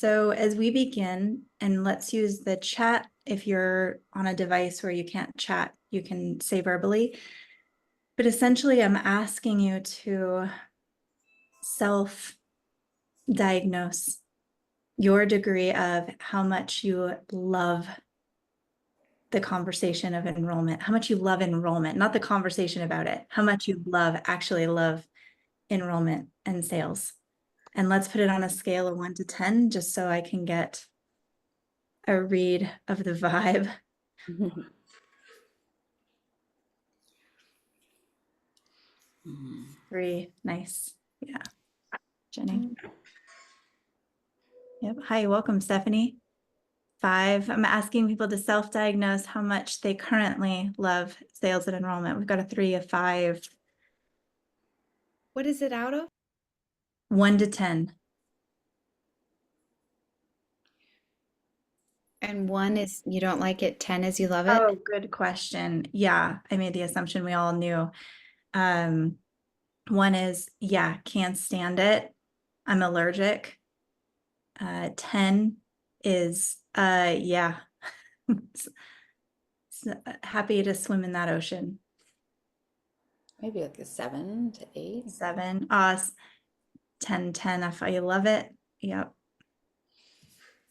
So as we begin, and let's use the chat. If you're on a device where you can't chat, you can say verbally. But essentially, I'm asking you to self-diagnose your degree of how much you love the conversation of enrollment, how much you love enrollment, not the conversation about it, how much you actually love enrollment and sales. And let's put it on a scale of 1 to 10, just so I can get a read of the vibe. 3, nice. Yeah. Jenny. Yep. Hi, welcome, Stephanie. 5, I'm asking people to self-diagnose how much they currently love sales and enrollment. We've got a 3, a 5. What is it out of? 1 to 10. And 1 is you don't like it, 10 is you love it? Oh, good question. Yeah, I made the assumption we all knew. 1 is, yeah, can't stand it. I'm allergic. 10 is, yeah, happy to swim in that ocean. Maybe like a 7 to 8. 7, 10, 10, if I love it. Yep.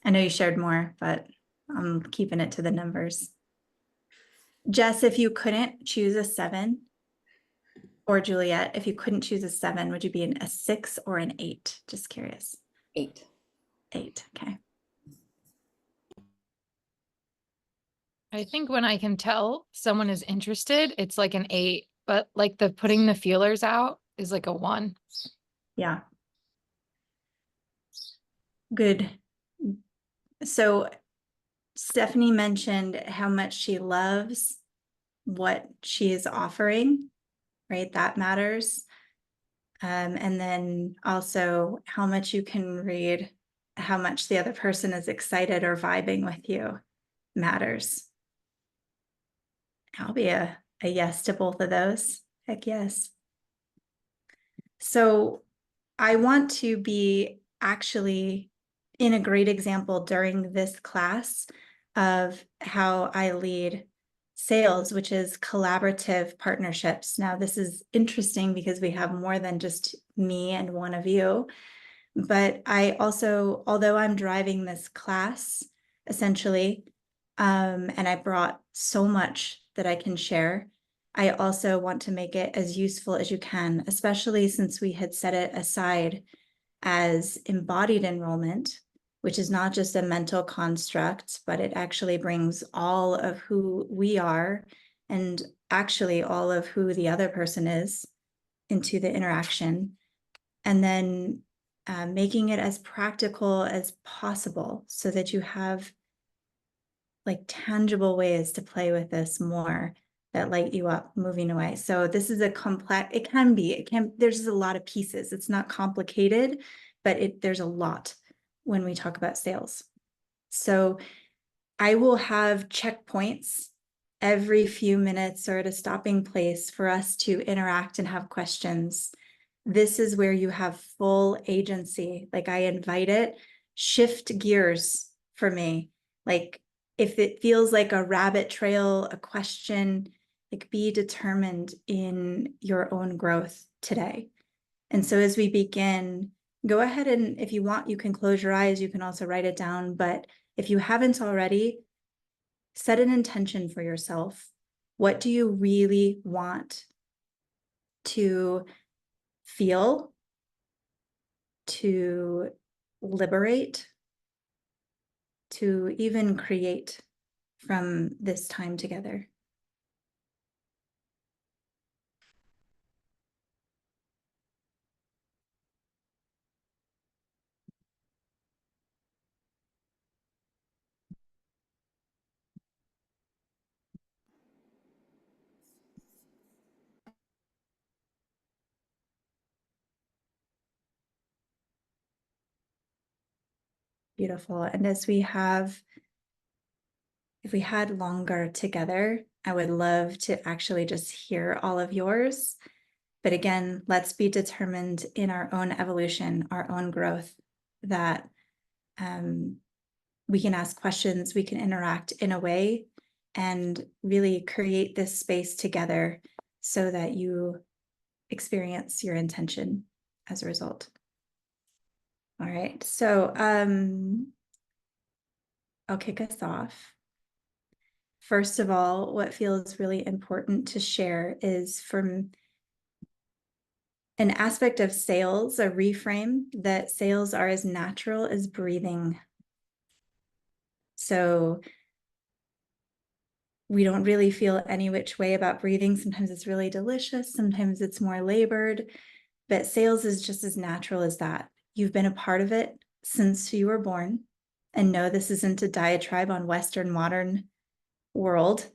I know you shared more, but I'm keeping it to the numbers. Jess, if you couldn't choose a 7, or Juliet, if you couldn't choose a 7, would you be a 6 or an 8? Just curious. 8. 8, okay. I think when I can tell someone is interested, it's like an 8, but like the putting the feelers out is like a 1. Yeah. Good. So Stephanie mentioned how much she loves what she is offering, right? That matters. And then also how much you can read, how much the other person is excited or vibing with you matters. I'll be a yes to both of those. Heck yes. So I want to be actually in a great example during this class of how I lead sales, which is collaborative partnerships. Now, this is interesting because we have more than just me and one of you, but I also, although I'm driving this class, essentially, and I brought so much that I can share, I also want to make it as useful as you can, especially since we had set it aside as embodied enrollment, which is not just a mental construct, but it actually brings all of who we are and actually all of who the other person is into the interaction. And then making it as practical as possible so that you have like tangible ways to play with this more that light you up moving away. So this is a complex, there's a lot of pieces. It's not complicated, but there's a lot when we talk about sales. So I will have checkpoints every few minutes or at a stopping place for us to interact and have questions. This is where you have full agency. Like I invite it, shift gears for me. Like if it feels like a rabbit trail, a question, like be determined in your own growth today. And so as we begin, go ahead and if you want, you can close your eyes. You can also write it down. But if you haven't already, set an intention for yourself. What do you really want to feel, to liberate, to even create from this time together? Beautiful. And if we had longer together, I would love to actually just hear all of yours. But again, let's be determined in our own evolution, our own growth, that we can ask questions, we can interact in a way and really create this space together so that you experience your intention as a result. All right, so I'll kick us off. First of all, what feels really important to share is from an aspect of sales, a reframe that sales are as natural as breathing. So we don't really feel any which way about breathing. Sometimes it's really delicious, sometimes it's more labored, but sales is just as natural as that. You've been a part of it since you were born. And no, this isn't a diatribe on Western modern world.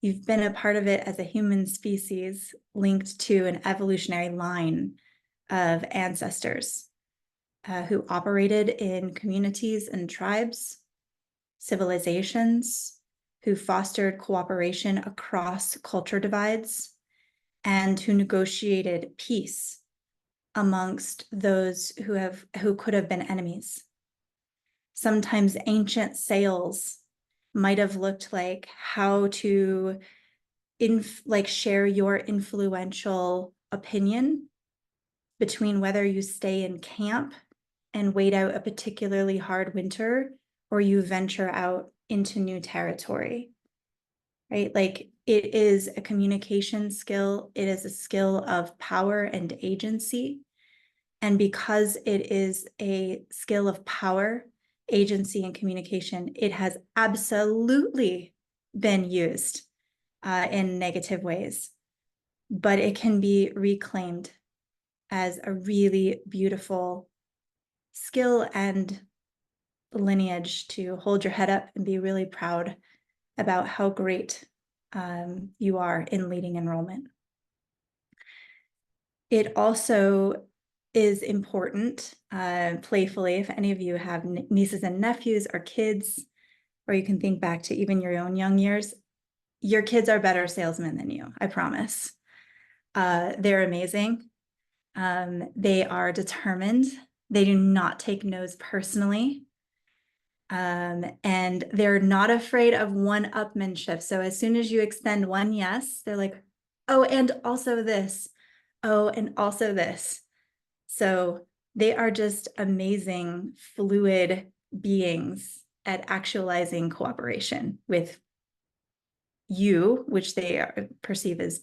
You've been a part of it as a human species linked to an evolutionary line of ancestors who operated in communities and tribes, civilizations, who fostered cooperation across culture divides, and who negotiated peace amongst those who could have been enemies. Sometimes ancient sales might have looked like how to share your influential opinion between whether you stay in camp and wait out a particularly hard winter or you venture out into new territory, right? Like it is a communication skill. It is a skill of power and agency. And because it is a skill of power, agency, and communication, it has absolutely been used in negative ways, but it can be reclaimed as a really beautiful skill and lineage to hold your head up and be really proud about how great you are in leading enrollment. It also is important, playfully, if any of you have nieces and nephews or kids, or you can think back to even your own young years, your kids are better salesmen than you, I promise. They're amazing. They are determined. They do not take no's personally. And they're not afraid of one-upmanship. So as soon as you extend one yes, they're like, oh, and also this. Oh, and also this. So they are just amazing, fluid beings at actualizing cooperation with you, which they perceive as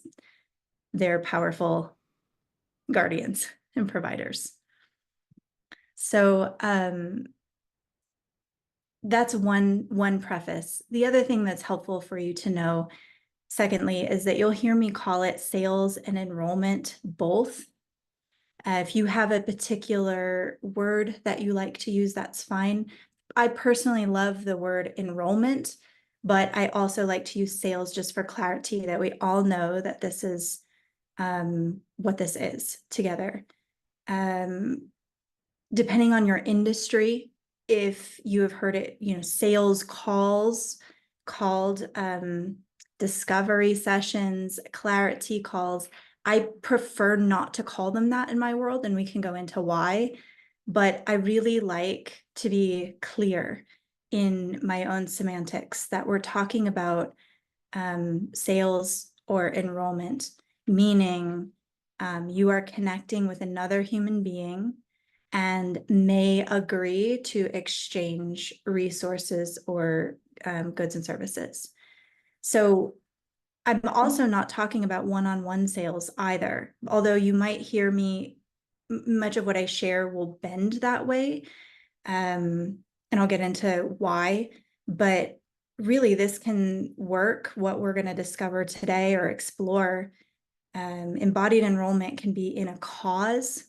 their powerful guardians and providers. So that's one preface. The other thing that's helpful for you to know, secondly, is that you'll hear me call it sales and enrollment both. If you have a particular word that you like to use, that's fine. I personally love the word enrollment, but I also like to use sales just for clarity, that we all know that this is what this is together. Depending on your industry, if you have heard it, sales calls called discovery sessions, clarity calls. I prefer not to call them that in my world, and we can go into why, but I really like to be clear in my own semantics that we're talking about sales or enrollment, meaning you are connecting with another human being and may agree to exchange resources or goods and services. So I'm also not talking about one-on-one sales either, although you might hear me, much of what I share will bend that way. And I'll get into why, but really this can work, what we're going to discover today or explore. Embodied enrollment can be in a cause.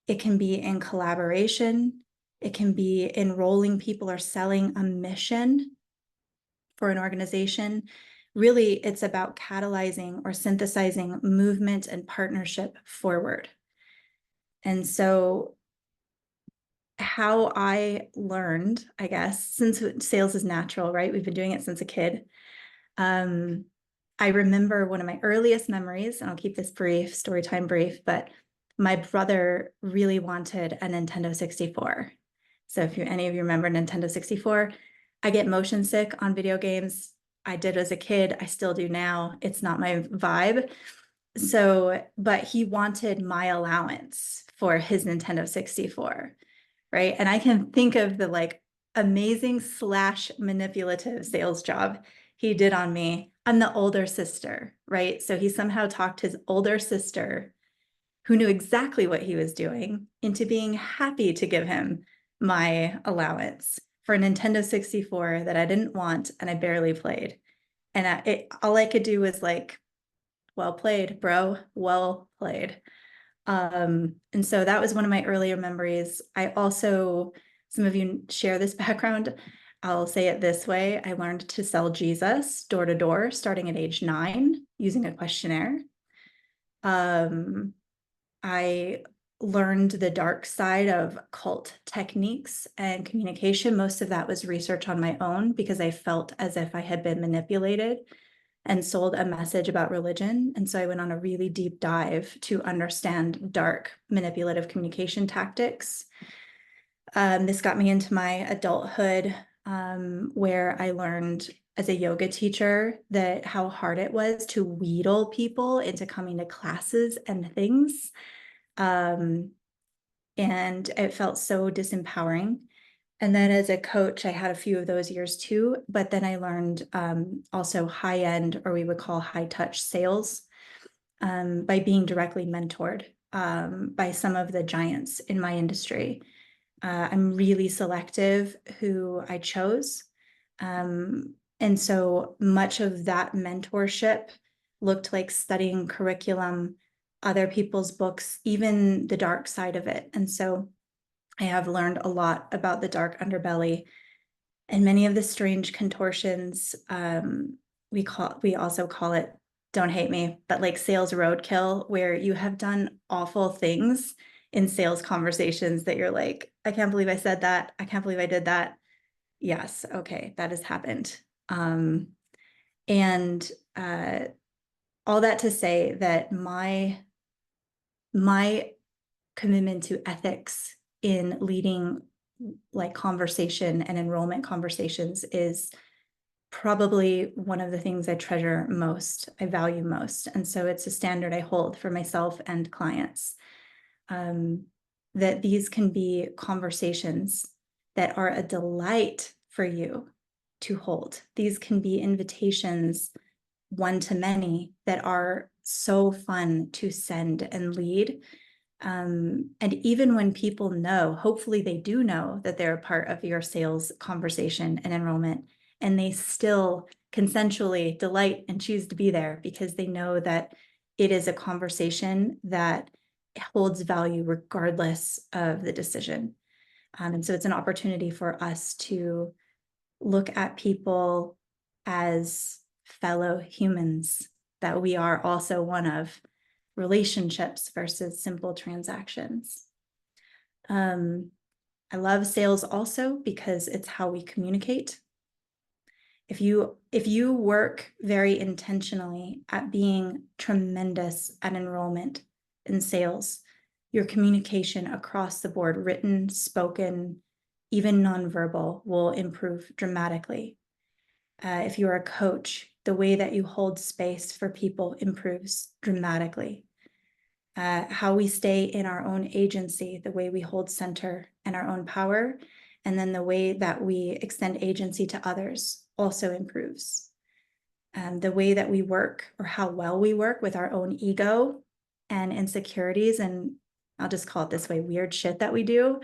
It can be in collaboration. It can be enrolling people or selling a mission for an organization. Really, it's about catalyzing or synthesizing movement and partnership forward. And so how I learned, I guess, since sales is natural, right? We've been doing it since a kid. I remember one of my earliest memories, and I'll keep this brief, story time brief, but my brother really wanted a Nintendo 64. So if any of you remember Nintendo 64, I get motion sick on video games. I did as a kid. I still do now. It's not my vibe. So, but he wanted my allowance for his Nintendo 64, right? And I can think of the like amazing / manipulative sales job he did on me. I'm the older sister, right? So he somehow talked his older sister, who knew exactly what he was doing, into being happy to give him my allowance for a Nintendo 64 that I didn't want and I barely played. And all I could do was like, well played, bro, well played. And so that was one of my earlier memories. I also, some of you share this background. I'll say it this way. I learned to sell Jesus door to door, starting at age 9, using a questionnaire. I learned the dark side of cult techniques and communication. Most of that was research on my own because I felt as if I had been manipulated and sold a message about religion. And so I went on a really deep dive to understand dark manipulative communication tactics. This got me into my adulthood, where I learned as a yoga teacher that how hard it was to wheedle people into coming to classes and things. And it felt so disempowering. And then as a coach, I had a few of those years too, but then I learned also high end, or we would call high touch sales, by being directly mentored by some of the giants in my industry. I'm really selective who I chose. And so much of that mentorship looked like studying curriculum, other people's books, even the dark side of it. And so I have learned a lot about the dark underbelly and many of the strange contortions. We also call it, don't hate me, but like sales roadkill, where you have done awful things in sales conversations that you're like, I can't believe I said that. I can't believe I did that. Yes, okay, that has happened. And all that to say that my commitment to ethics in leading like conversation and enrollment conversations is probably one of the things I treasure most, I value most. And so it's a standard I hold for myself and clients, that these can be conversations that are a delight for you to hold. These can be invitations one to many that are so fun to send and lead. And even when people know, hopefully they do know that they're a part of your sales conversation and enrollment, and they still consensually delight and choose to be there because they know that it is a conversation that holds value regardless of the decision. And so it's an opportunity for us to look at people as fellow humans that we are also one of, relationships versus simple transactions. I love sales also because it's how we communicate. If you work very intentionally at being tremendous at enrollment in sales, your communication across the board, written, spoken, even nonverbal, will improve dramatically. If you're a coach, the way that you hold space for people improves dramatically. How we stay in our own agency, the way we hold center and our own power, and then the way that we extend agency to others also improves. The way that we work, or how well we work with our own ego and insecurities, and I'll just call it this way, weird shit that we do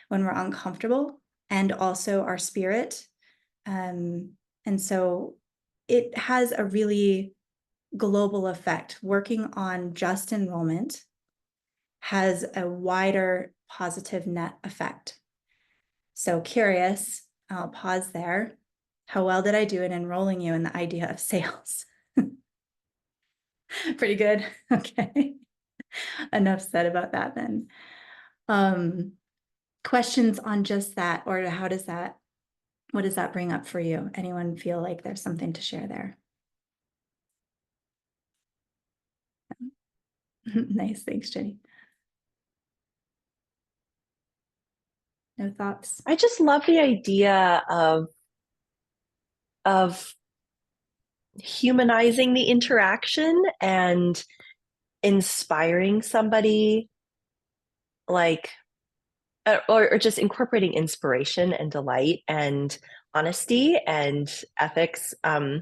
when we're uncomfortable, and also our spirit. And so it has a really global effect. Working on just enrollment has a wider positive net effect. So curious, I'll pause there. How well did I do in enrolling you in the idea of sales? Pretty good. Okay. Enough said about that then. Questions on just that, or what does that bring up for you? Anyone feel like there's something to share there? Nice, thanks, Jenny. No thoughts? I just love the idea of humanizing the interaction and inspiring somebody, like, or just incorporating inspiration and delight and honesty and ethics. I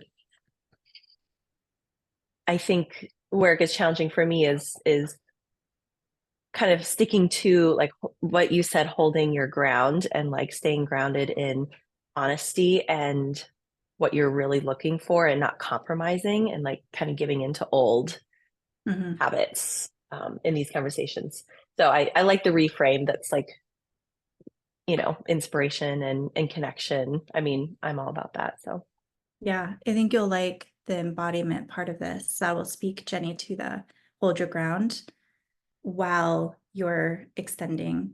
think where it gets challenging for me is kind of sticking to like what you said, holding your ground and like staying grounded in honesty and what you're really looking for and not compromising and like kind of giving into old habits in these conversations. So I like the reframe that's like, inspiration and connection. I mean, I'm all about that. So Yeah, I think you'll like the embodiment part of this. That will speak, Jenny, to the hold your ground while you're extending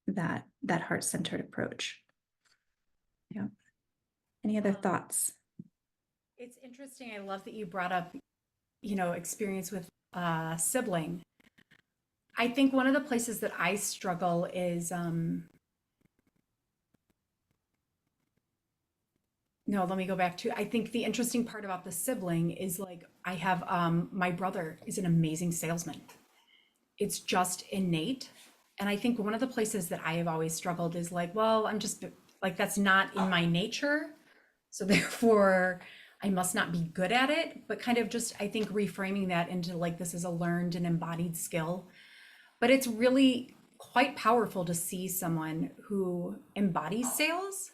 that heart-centered approach. Yeah. Any other thoughts? It's interesting. I love that you brought up, experience with a sibling. I think one of the places that I struggle is no, let me go back to, I think the interesting part about the sibling is like I have my brother is an amazing salesman. It's just innate. And I think one of the places that I have always struggled is like, well, I'm just like, that's not in my nature. So therefore, I must not be good at it, but kind of just, I think, reframing that into like, this is a learned and embodied skill. But it's really quite powerful to see someone who embodies sales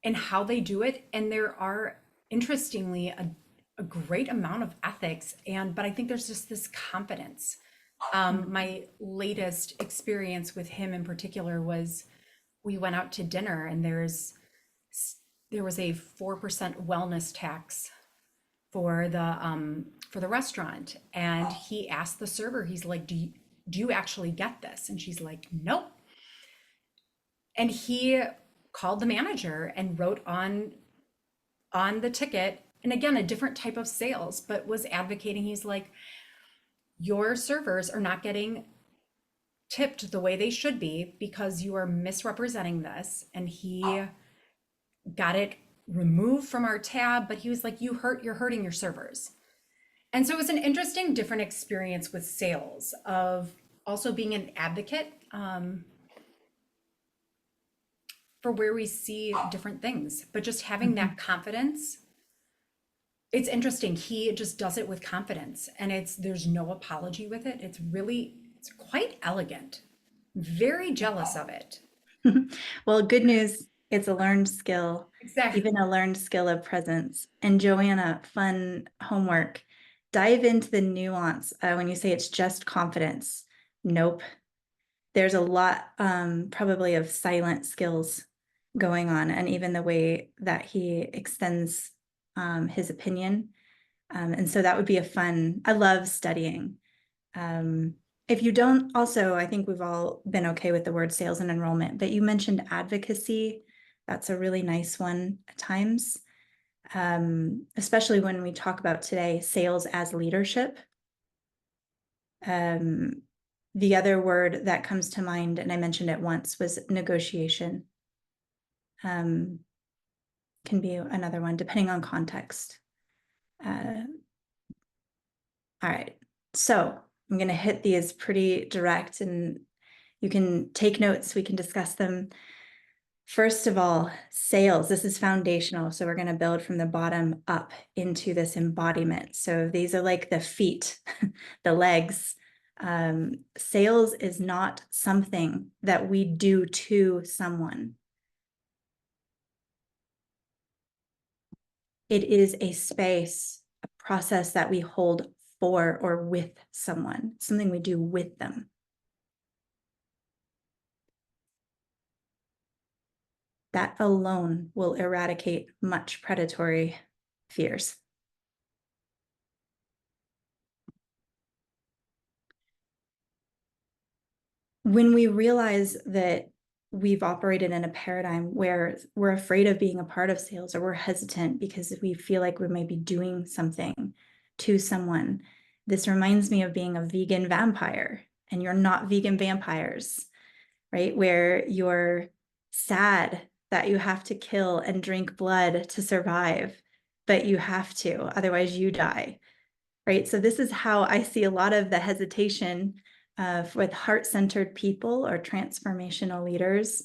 and how they do it. And there are, interestingly, a great amount of ethics. But I think there's just this confidence. My latest experience with him in particular was we went out to dinner and there was a 4% wellness tax for the restaurant, and he asked the server, he's like, do you actually get this? And she's like, nope. And he called the manager and wrote on the ticket, and again, a different type of sales, but was advocating, he's like, your servers are not getting tipped the way they should be because you are misrepresenting this. And he got it removed from our tab, but he was like, you're hurting your servers. And so it was an interesting, different experience with sales of also being an advocate for where we see different things, but just having that confidence. It's interesting. He just does it with confidence, and there's no apology with it. It's quite elegant. Very jealous of it. Well, good news, it's a learned skill, Exactly. even a learned skill of presence. And Joanna, fun homework. Dive into the nuance when you say it's just confidence. Nope. There's a lot probably of silent skills going on, and even the way that he extends his opinion. And so that would be I love studying. If you don't, also, I think we've all been okay with the word sales and enrollment, but you mentioned advocacy. That's a really nice one at times, especially when we talk about today, sales as leadership. The other word that comes to mind, and I mentioned it once, was negotiation. Can be another one, depending on context. All right, so I'm going to hit these pretty direct, and you can take notes, we can discuss them. First of all, sales, this is foundational. So we're going to build from the bottom up into this embodiment. So these are like the feet, the legs. Sales is not something that we do to someone. It is a space, a process that we hold for or with someone, something we do with them. That alone will eradicate much predatory fears. When we realize that we've operated in a paradigm where we're afraid of being a part of sales, or we're hesitant because we feel like we may be doing something to someone, this reminds me of being a vegan vampire, and you're not vegan vampires, right? Where you're sad that you have to kill and drink blood to survive, but you have to, otherwise you die, right? So this is how I see a lot of the hesitation with heart-centered people or transformational leaders,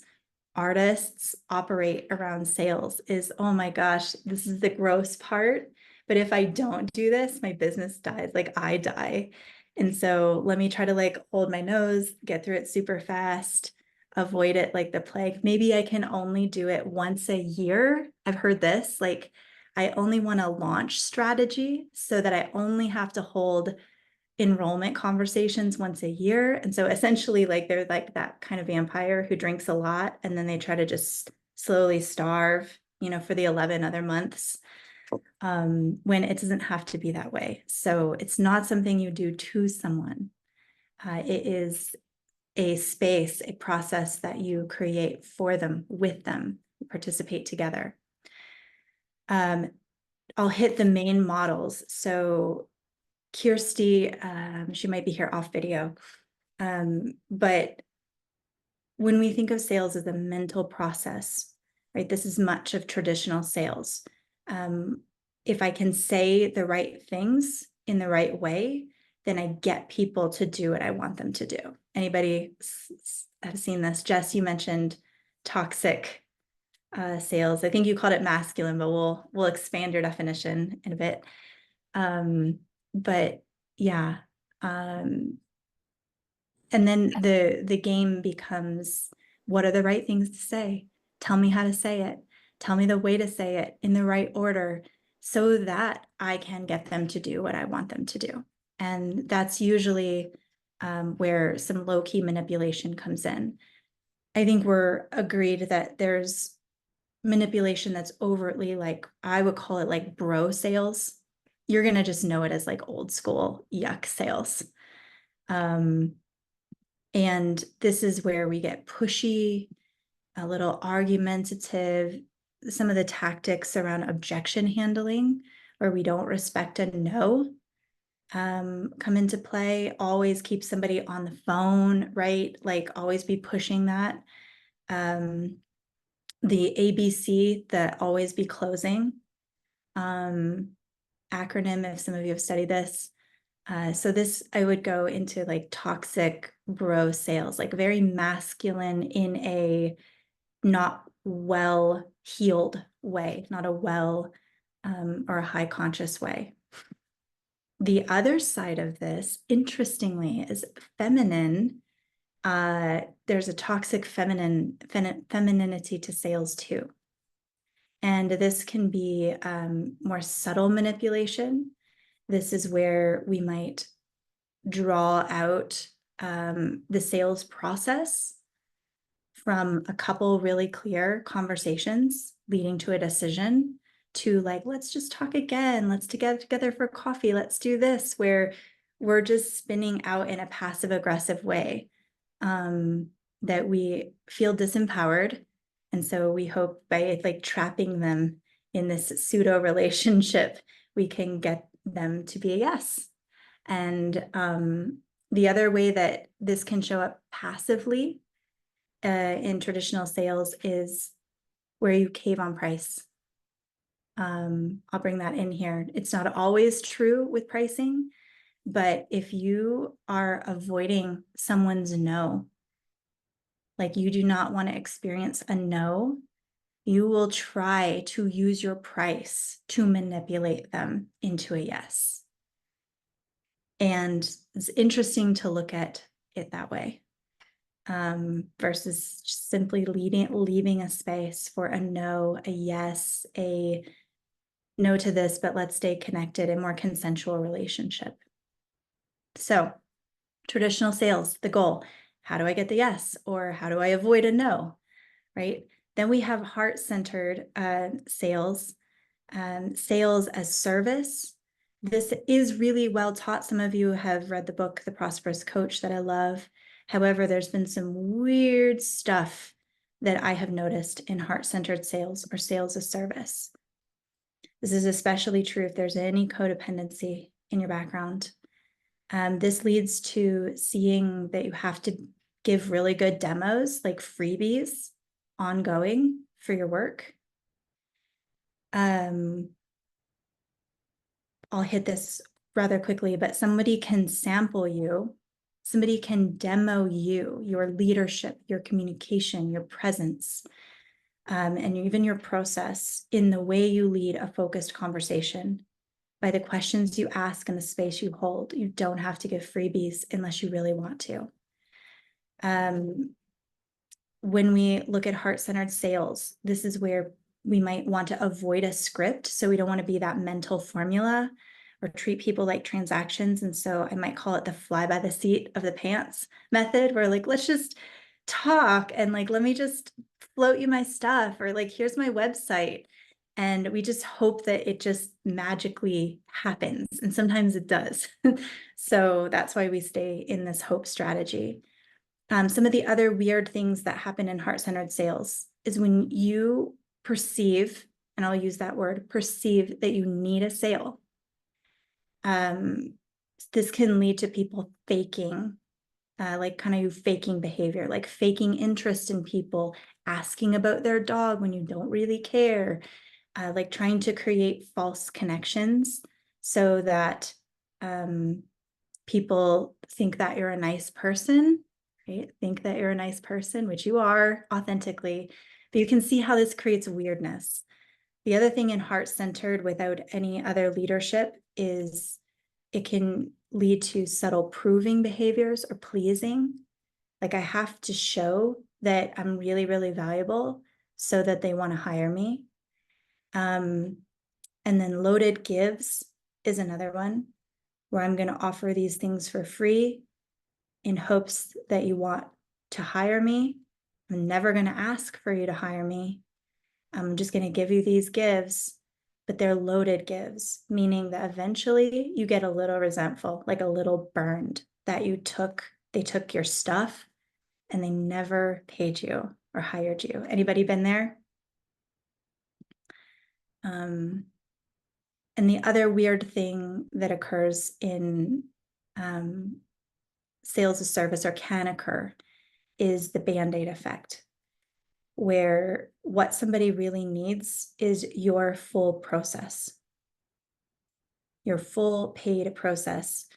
artists operate around sales is, oh my gosh, this is the gross part. But if I don't do this, my business dies, like I die. And so let me try to like hold my nose, get through it super fast, avoid it like the plague. Maybe I can only do it once a year. I've heard this, like I only want a launch strategy so that I only have to hold enrollment conversations once a year. And so essentially like they're like that kind of vampire who drinks a lot and then they try to just slowly starve, for the 11 other months, when it doesn't have to be that way. So it's not something you do to someone. It is a space, a process that you create for them, with them, participate together. I'll hit the main models. So Kirsty, she might be here off video, but when we think of sales as a mental process, right, this is much of traditional sales. If I can say the right things in the right way, then I get people to do what I want them to do. Anybody have seen this? Jess, you mentioned toxic sales. I think you called it masculine, but we'll expand your definition in a bit. But yeah, and then the game becomes, what are the right things to say? Tell me how to say it. Tell me the way to say it in the right order so that I can get them to do what I want them to do. And that's usually where some low-key manipulation comes in. I think we're agreed that there's manipulation that's overtly, like, I would call it like bro sales. You're going to just know it as like old school yuck sales. And this is where we get pushy, a little argumentative, some of the tactics around objection handling, where we don't respect a no, come into play. Always keep somebody on the phone, right? Like always be pushing that. The ABC, the always be closing acronym, if some of you have studied this. So this, I would go into like toxic bro sales, like very masculine in a not well healed way, not a well or a high conscious way. The other side of this, interestingly, is feminine. There's a toxic femininity to sales too. And this can be more subtle manipulation. This is where we might draw out the sales process from a couple really clear conversations leading to a decision to like, let's just talk again. Let's get together for coffee. Let's do this, where we're just spinning out in a passive aggressive way that we feel disempowered. And so we hope by like trapping them in this pseudo relationship, we can get them to be a yes. And the other way that this can show up passively in traditional sales is where you cave on price. I'll bring that in here. It's not always true with pricing, but if you are avoiding someone's no, like you do not want to experience a no, you will try to use your price to manipulate them into a yes. And it's interesting to look at it that way, versus simply leaving a space for a no, a yes, a no to this, but let's stay connected, a more consensual relationship. So traditional sales, the goal, how do I get the yes? Or how do I avoid a no, right? Then we have heart-centered sales, sales as service. This is really well taught. Some of you have read the book, The Prosperous Coach, that I love. However, there's been some weird stuff that I have noticed in heart-centered sales or sales as service. This is especially true if there's any codependency in your background. This leads to seeing that you have to give really good demos, like freebies, ongoing for your work. I'll hit this rather quickly, but somebody can sample you. Somebody can demo you, your leadership, your communication, your presence, and even your process in the way you lead a focused conversation by the questions you ask and the space you hold. You don't have to give freebies unless you really want to. When we look at heart-centered sales, this is where we might want to avoid a script. So we don't want to be that mental formula or treat people like transactions. And so I might call it the fly by the seat of the pants method, where like, let's just talk and like, let me just float you my stuff, or like, here's my website. And we just hope that it just magically happens. And sometimes it does. So that's why we stay in this hope strategy. Some of the other weird things that happen in heart-centered sales is when you perceive, and I'll use that word, perceive, that you need a sale. This can lead to people faking, like kind of faking behavior, like faking interest in people, asking about their dog when you don't really care, like trying to create false connections so that people think that you're a nice person. Right? Think that you're a nice person, which you are authentically, but you can see how this creates weirdness. The other thing in heart-centered without any other leadership is it can lead to subtle proving behaviors or pleasing. Like I have to show that I'm really, really valuable so that they want to hire me. And then loaded gives is another one where I'm going to offer these things for free in hopes that you want to hire me. I'm never going to ask for you to hire me. I'm just going to give you these gives, but they're loaded gives, meaning that eventually you get a little resentful, like a little burned that they took your stuff and they never paid you or hired you. Anybody been there? And the other weird thing that occurs in sales of service, or can occur, is the Band-Aid effect, where what somebody really needs is your full process, your full paid process,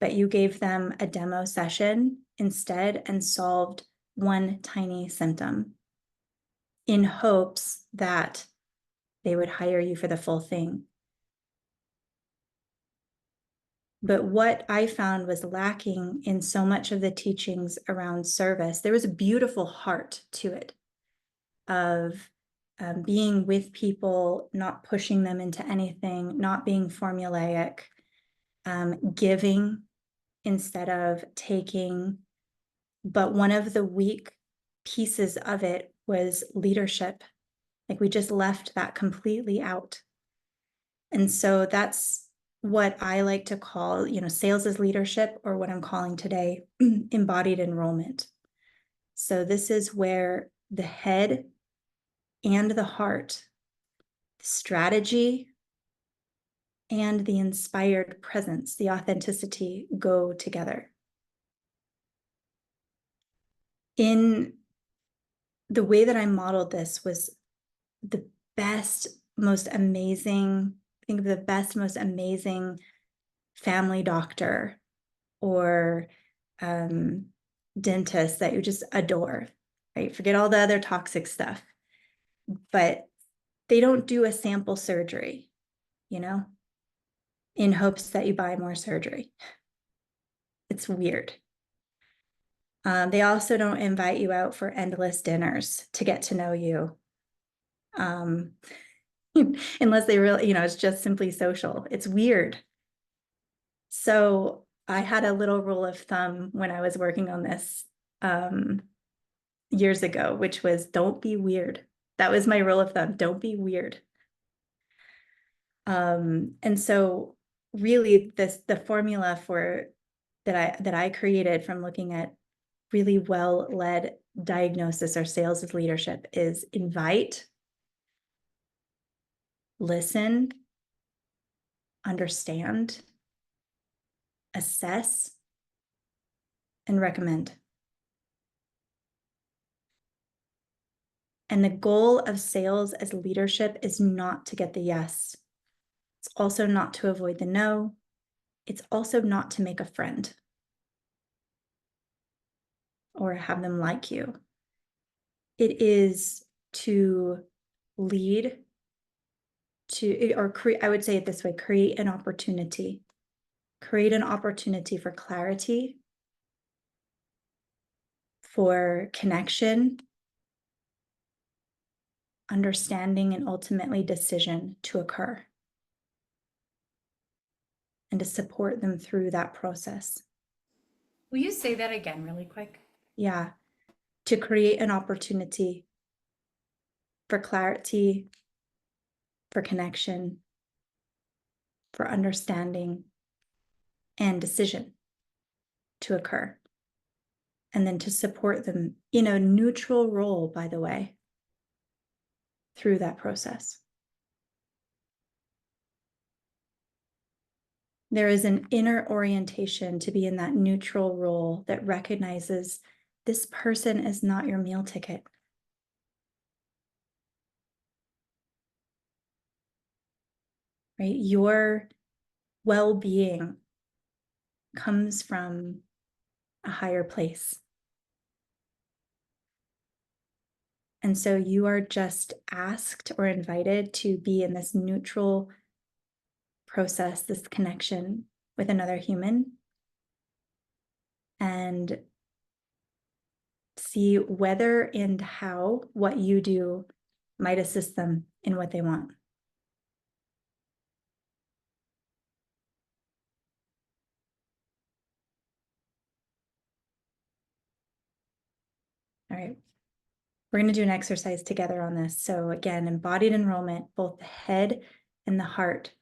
but you gave them a demo session instead and solved one tiny symptom in hopes that they would hire you for the full thing. But what I found was lacking in so much of the teachings around service, there was a beautiful heart to it of being with people, not pushing them into anything, not being formulaic, giving instead of taking. But one of the weak pieces of it was leadership. Like we just left that completely out. And so that's what I like to call, sales as leadership, or what I'm calling today, embodied enrollment. So this is where the head and the heart, the strategy and the inspired presence, the authenticity, go together. In the way that I modeled this was the best, most amazing, think of the best, most amazing family doctor or dentist that you just adore, right? Forget all the other toxic stuff, but they don't do a sample surgery, in hopes that you buy more surgery. It's weird. They also don't invite you out for endless dinners to get to know you. Unless they really, it's just simply social. It's weird. So I had a little rule of thumb when I was working on this years ago, which was don't be weird. That was my rule of thumb. Don't be weird. And so really the formula that I created from looking at really well-led diagnosis or sales as leadership is invite, listen, understand, assess, and recommend. And the goal of sales as leadership is not to get the yes. It's also not to avoid the no. It's also not to make a friend or have them like you. It is to lead to, or create, I would say it this way, create an opportunity. Create an opportunity for clarity, for connection, understanding, and ultimately decision to occur, and to support them through that process. Will you say that again really quick? Yeah, to create an opportunity for clarity, for connection, for understanding, and decision to occur. And then to support them in a neutral role, by the way, through that process. There is an inner orientation to be in that neutral role that recognizes this person is not your meal ticket. Right? Your well-being comes from a higher place. And so you are just asked or invited to be in this neutral process, this connection with another human, and see whether and how what you do might assist them in what they want. All right. We're going to do an exercise together on this. So again, embodied enrollment, both the head and the heart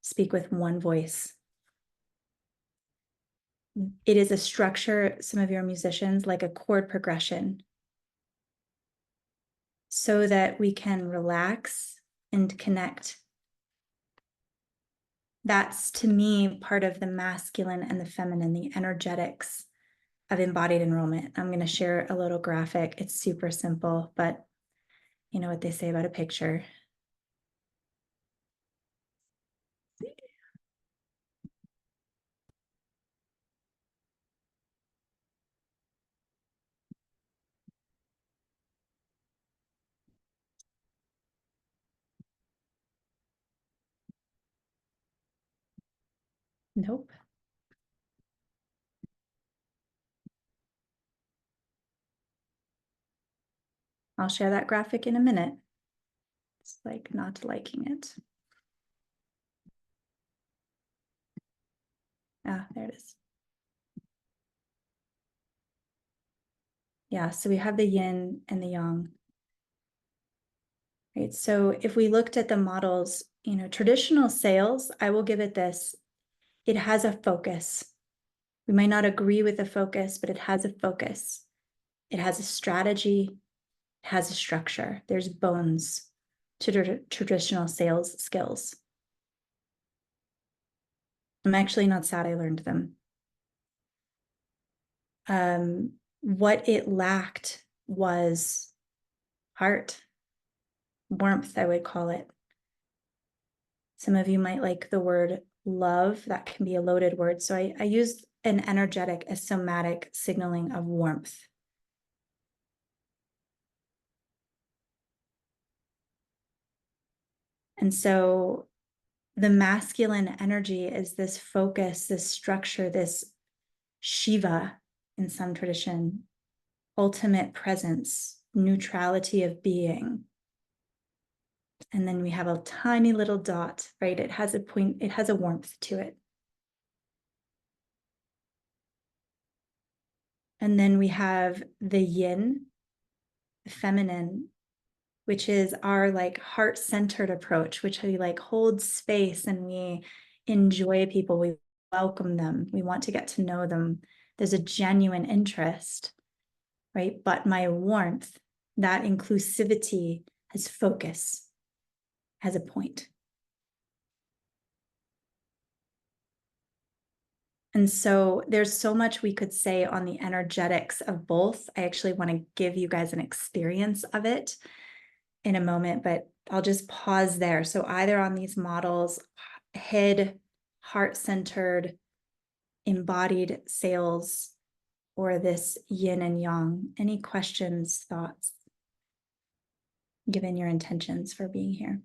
speak with one voice. It is a structure, some of your musicians, like a chord progression, so that we can relax and connect. That's, to me, part of the masculine and the feminine, the energetics of embodied enrollment. I'm going to share a little graphic. It's super simple, but you know what they say about a picture. Nope. I'll share that graphic in a minute. It's like not liking it. Ah, there it is. Yeah, so we have the yin and the yang. Right, so if we looked at the models, you know, traditional sales, I will give it this, it has a focus. We might not agree with the focus, but it has a focus. It has a strategy, it has a structure. There's bones to traditional sales skills. I'm actually not sad I learned them. What it lacked was heart, warmth, I would call it. Some of you might like the word love. That can be a loaded word. So I used an energetic, a somatic signaling of warmth. And so the masculine energy is this focus, this structure, this Shiva in some tradition, ultimate presence, neutrality of being. And then we have a tiny little dot, right? It has a point, it has a warmth to it. And then we have the yin, the feminine, which is our like heart-centered approach, which we like hold space and we enjoy people, we welcome them, we want to get to know them. There's a genuine interest, right? But my warmth, that inclusivity has focus, has a point. And so there's so much we could say on the energetics of both. I actually want to give you guys an experience of it. in a moment, but I'll just pause there. So either on these models, head, heart-centered, embodied sales, or this yin and yang. Any questions, thoughts, given your intentions for being here?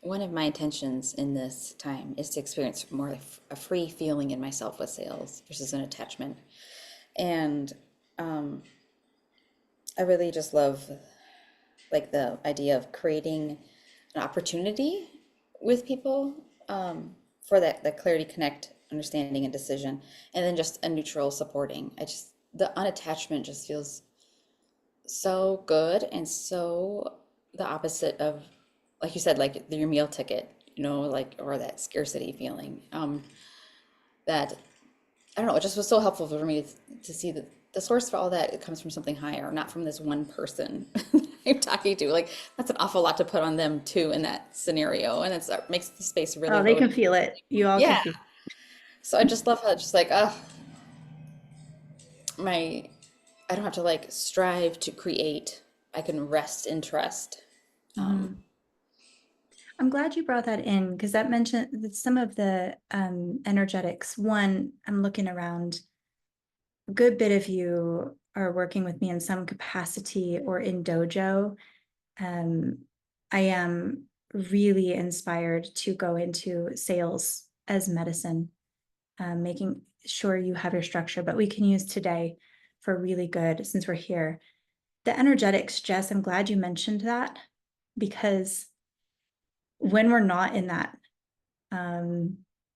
One of my intentions in this time is to experience more of a free feeling in myself with sales versus an attachment. And I really just love like the idea of creating an opportunity with people for the clarity, connect, understanding, and decision, and then just a neutral supporting. The unattachment just feels so good and so the opposite of, like you said, like your meal ticket, like, or that scarcity feeling. That I don't know, it just was so helpful for me to see that the source for all that, it comes from something higher, not from this one person I'm talking to. Like, that's an awful lot to put on them too in that scenario, and it makes the space really Oh, they can loaded. feel it. You all can Yeah. feel. So I just love how it's just like, I don't have to like strive to create. I can rest in trust. Mhm. I'm glad you brought that in because that mentioned that some of the energetics. One, I'm looking around, a good bit of you are working with me in some capacity or in dojo. I am really inspired to go into sales as medicine, making sure you have your structure, but we can use today for really good since we're here. The energetics, Jess, I'm glad you mentioned that because when we're not in that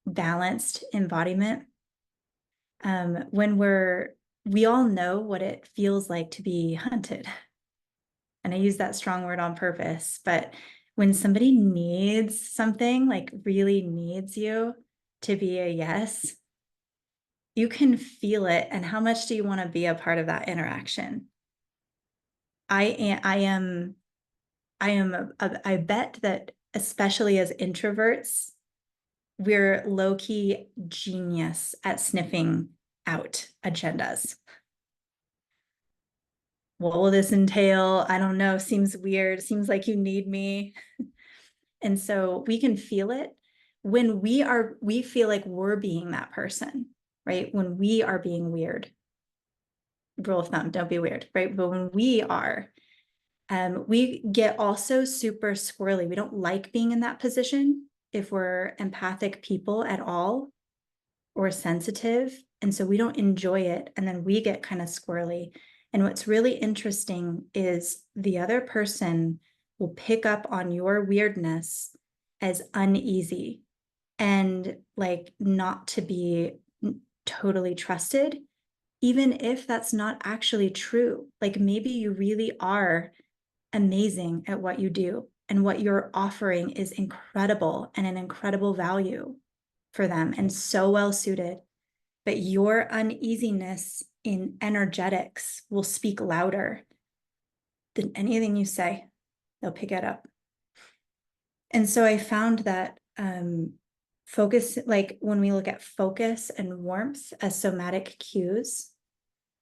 balanced embodiment, when we all know what it feels like to be hunted. And I use that strong word on purpose, but when somebody needs something, like really needs you to be a yes, you can feel it. And how much do you want to be a part of that interaction? I bet that especially as introverts, we're low-key genius at sniffing out agendas. What will this entail? I don't know. Seems weird. Seems like you need me. And so we can feel it when we feel like we're being that person, right? When we are being weird. Rule of thumb, don't be weird, right? But when we are, we get also super squirrely. We don't like being in that position if we're empathic people at all or sensitive. And so we don't enjoy it. And then we get kind of squirrely. And what's really interesting is the other person will pick up on your weirdness as uneasy and like not to be totally trusted, even if that's not actually true. Like maybe you really are amazing at what you do and what you're offering is incredible and an incredible value for them and so well suited. But your uneasiness in energetics will speak louder than anything you say. They'll pick it up. And so I found that focus, like when we look at focus and warmth as somatic cues,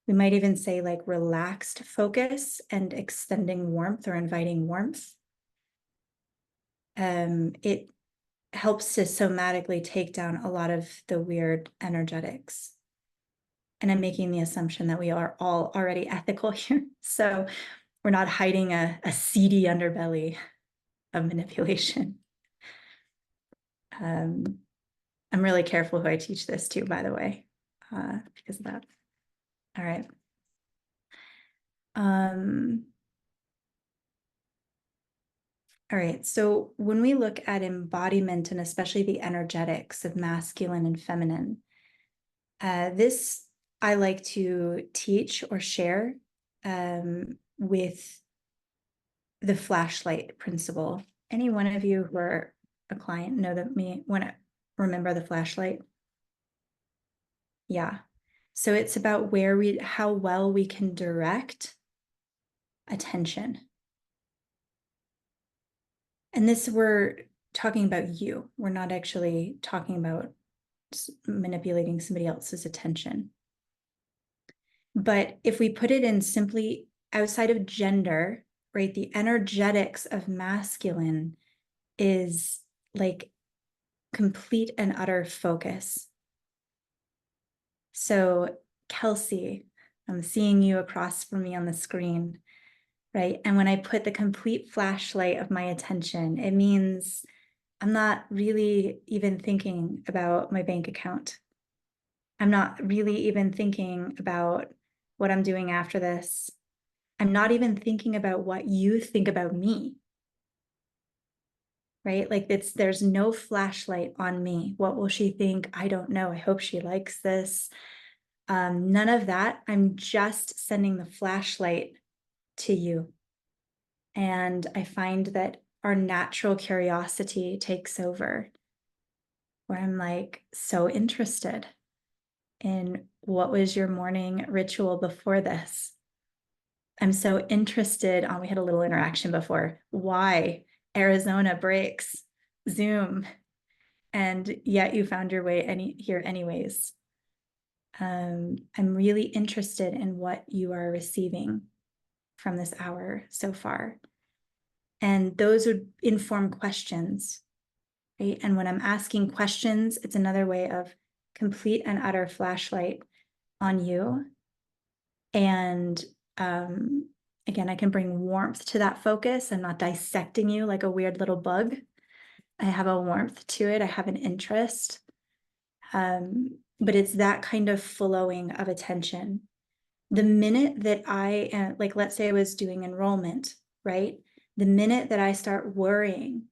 we might even say like relaxed focus and extending warmth or inviting warmth. It helps to somatically take down a lot of the weird energetics. And I'm making the assumption that we are all already ethical here. So we're not hiding a seedy underbelly of manipulation. I'm really careful who I teach this to, by the way, because of that. All right. All right, so when we look at embodiment and especially the energetics of masculine and feminine, this I like to teach or share with the flashlight principle. Any one of you who are a client know that me want to remember the flashlight? Yeah. So it's about how well we can direct attention. And this, we're talking about you. We're not actually talking about manipulating somebody else's attention. But if we put it in simply outside of gender, right, the energetics of masculine is like complete and utter focus. So, Kelsey, I'm seeing you across from me on the screen, right? And when I put the complete flashlight of my attention, it means I'm not really even thinking about my bank account. I'm not really even thinking about what I'm doing after this. I'm not even thinking about what you think about me. Right? Like there's no flashlight on me. What will she think? I don't know. I hope she likes this. None of that. I'm just sending the flashlight to you. And I find that our natural curiosity takes over, where I'm like so interested in what was your morning ritual before this. I'm so interested we had a little interaction before. Why Arizona breaks Zoom, and yet you found your way here anyways. I'm really interested in what you are receiving from this hour so far. And those would inform questions, right? And when I'm asking questions, it's another way of complete and utter flashlight on you. And again, I can bring warmth to that focus. I'm not dissecting you like a weird little bug. I have a warmth to it. I have an interest. But it's that kind of flowing of attention. The minute that I, like, let's say I was doing enrollment, right? The minute that I start worrying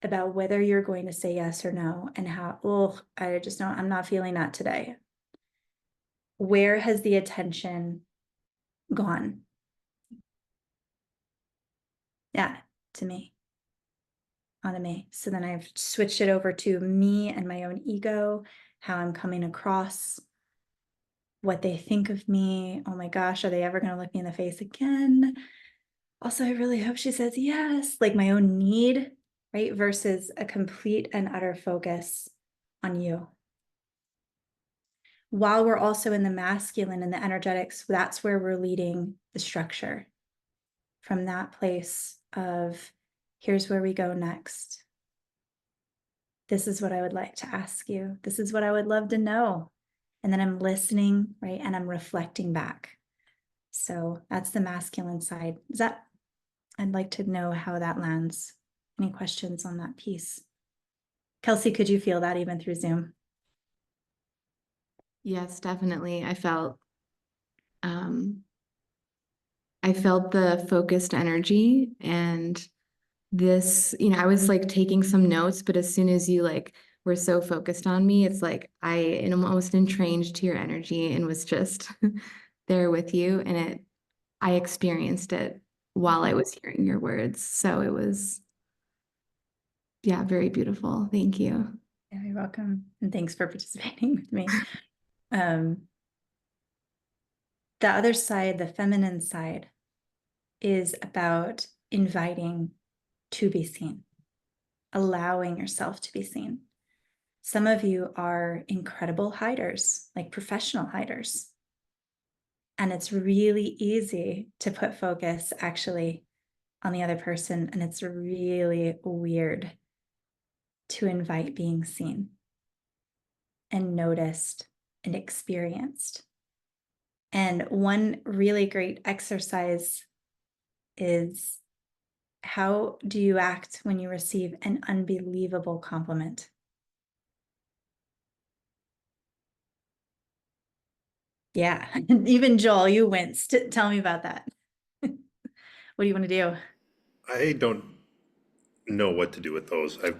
about whether you're going to say yes or no and how, oh, I just don't, I'm not feeling that today. Where has the attention gone? Yeah, to me, onto me. So then I've switched it over to me and my own ego, how I'm coming across, what they think of me. Oh my gosh, are they ever going to look me in the face again? Also, I really hope she says yes, like my own need, right? Versus a complete and utter focus on you. While we're also in the masculine and the energetics, that's where we're leading the structure. From that place of, here's where we go next. This is what I would like to ask you. This is what I would love to know. And then I'm listening, right? And I'm reflecting back. So that's the masculine side. I'd like to know how that lands. Any questions on that piece? Kelsey, could you feel that even through Zoom? Yes, definitely. I felt the focused energy, and this, I was like taking some notes, but as soon as you like were so focused on me, it's like I am almost entrained to your energy and was just there with you. And I experienced it while I was hearing your words. So it was, yeah, very beautiful. Thank you. Yeah, you're welcome. And thanks for participating with me. The other side, the feminine side, is about inviting to be seen, allowing yourself to be seen. Some of you are incredible hiders, like professional hiders. And it's really easy to put focus actually on the other person. And it's really weird to invite being seen and noticed and experienced. And one really great exercise is, how do you act when you receive an unbelievable compliment? Yeah, even Joel, you winced. Tell me about that. What do you want to do? I don't know what to do with those. I've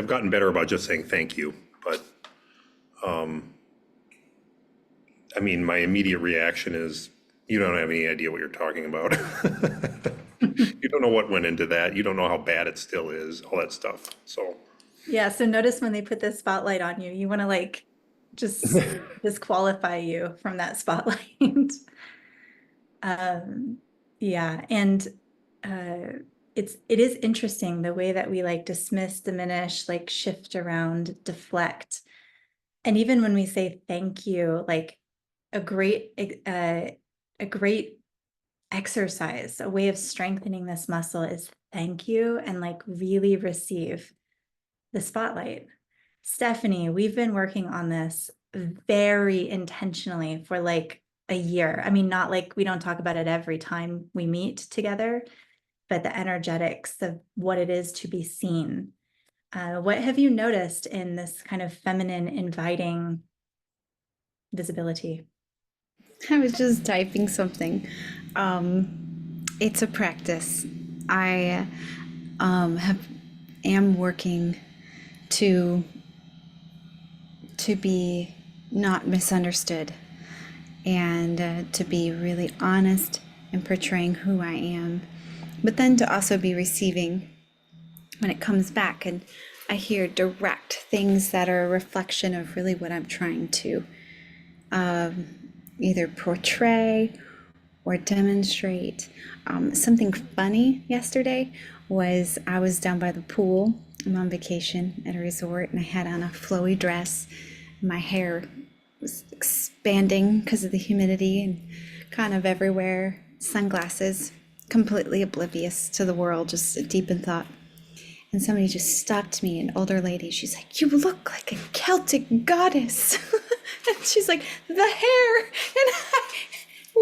gotten better about just saying thank you, but I mean, my immediate reaction is, you don't have any idea what you're talking about. You don't know what went into that. You don't know how bad it still is, all that stuff. So Yeah, so notice when they put the spotlight on you, you want to like just disqualify you from that spotlight. Yeah, and it is interesting the way that we like dismiss, diminish, like shift around, deflect. And even when we say thank you, like a great exercise, a way of strengthening this muscle is thank you, and like really receive the spotlight. Stephanie, we've been working on this very intentionally for like a year. I mean, not like we don't talk about it every time we meet together, but the energetics of what it is to be seen. What have you noticed in this kind of feminine, inviting visibility? I was just typing something. It's a practice. I am working to be not misunderstood, and to be really honest in portraying who I am, but then to also be receiving when it comes back, and I hear direct things that are a reflection of really what I'm trying to either portray or demonstrate. Something funny yesterday was I was down by the pool. I'm on vacation at a resort, and I had on a flowy dress. My hair was expanding because of the humidity and kind of everywhere. Sunglasses, completely oblivious to the world, just deep in thought. And somebody just stopped me, an older lady. She's like, "You look like a Celtic goddess." And she's like, "The hair."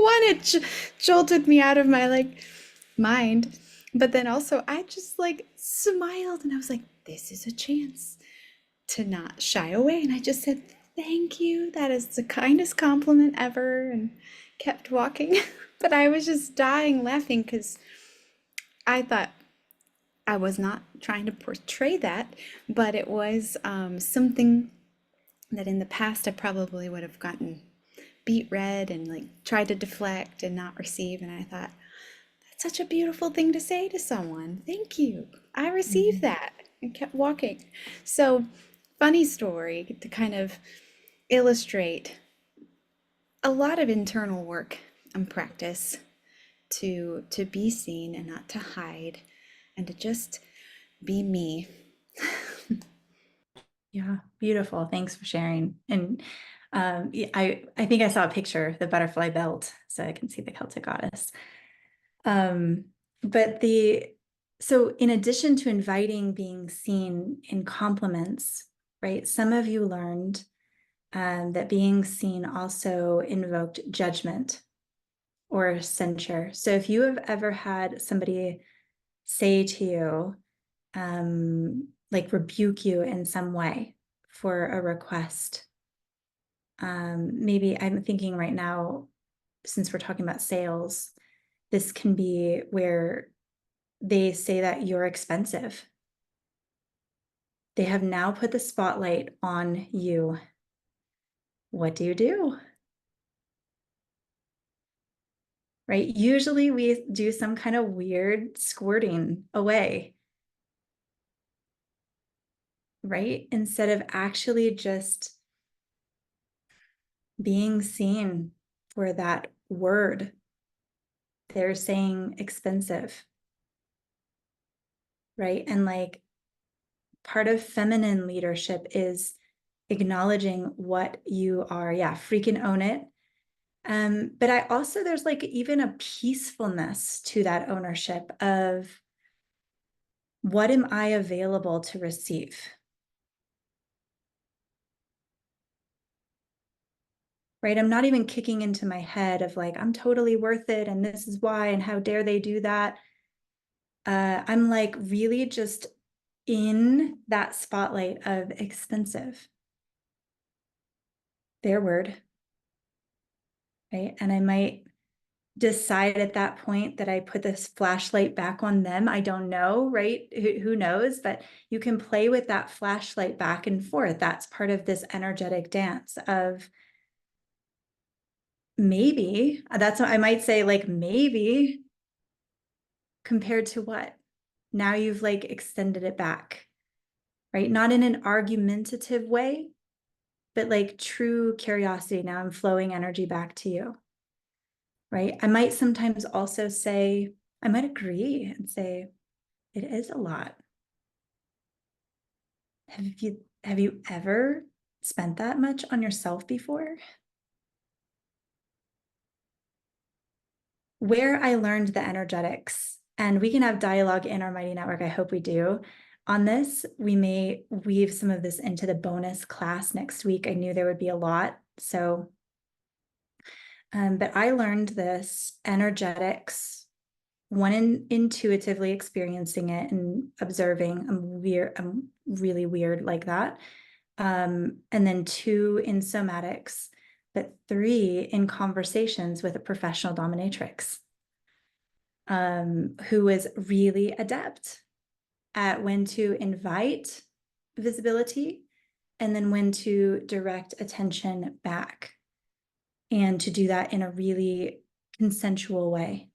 And it jolted me out of my like mind. But then also I just like smiled, and I was like, this is a chance to not shy away. And I just said, "Thank you. That is the kindest compliment ever," and kept walking. But I was just dying laughing because I thought I was not trying to portray that, but it was something that in the past I probably would have gotten beet red and like tried to deflect and not receive. And I thought, that's such a beautiful thing to say to someone. Thank you. I received that, and kept walking. So, funny story to kind of illustrate a lot of internal work and practice to be seen and not to hide, and to just be me. Yeah, beautiful. Thanks for sharing. And I think I saw a picture, the butterfly belt, so I can see the Celtic goddess. But so in addition to inviting being seen in compliments, right? Some of you learned that being seen also invoked judgment or censure. So if you have ever had somebody say to you, like rebuke you in some way for a request, maybe I'm thinking right now, since we're talking about sales, this can be where they say that you're expensive. They have now put the spotlight on you. What do you do? Right? Usually we do some kind of weird squirting away, right? Instead of actually just being seen for that word. They're saying expensive, right? And like part of feminine leadership is acknowledging what you are. Yeah, freaking own it. But I also, there's like even a peacefulness to that ownership of what am I available to receive? Right? I'm not even kicking into my head of like, I'm totally worth it, and this is why, and how dare they do that. I'm like really just in that spotlight of expensive. Their word, right? And I might decide at that point that I put this flashlight back on them. I don't know, right? Who knows? But you can play with that flashlight back and forth. That's part of this energetic dance of maybe. That's what I might say, like maybe compared to what? Now you've like extended it back, right? Not in an argumentative way, but like true curiosity. Now I'm flowing energy back to you. Right? I might sometimes also say, I might agree and say, It is a lot. Have you ever spent that much on yourself before? Where I learned the energetics, and we can have dialogue in our Mighty Network, I hope we do. On this, we may weave some of this into the bonus class next week. I knew there would be a lot, so but I learned this energetics, one, intuitively experiencing it and observing. I'm really weird like that. And then 2 in somatics, but 3 in conversations with a professional dominatrix, who was really adept at when to invite visibility and then when to direct attention back, and to do that in a really consensual way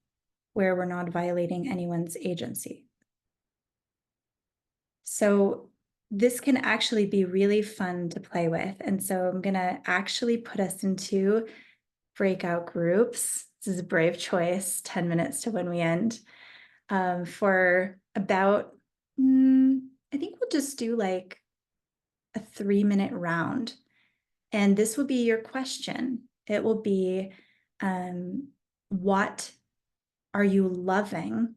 where we're not violating anyone's agency. So this can actually be really fun to play with. And so I'm going to actually put us into breakout groups. This is a brave choice, 10 minutes to when we end, for about, I think we'll just do like a 3-minute round. And this will be your question. It will be, what are you loving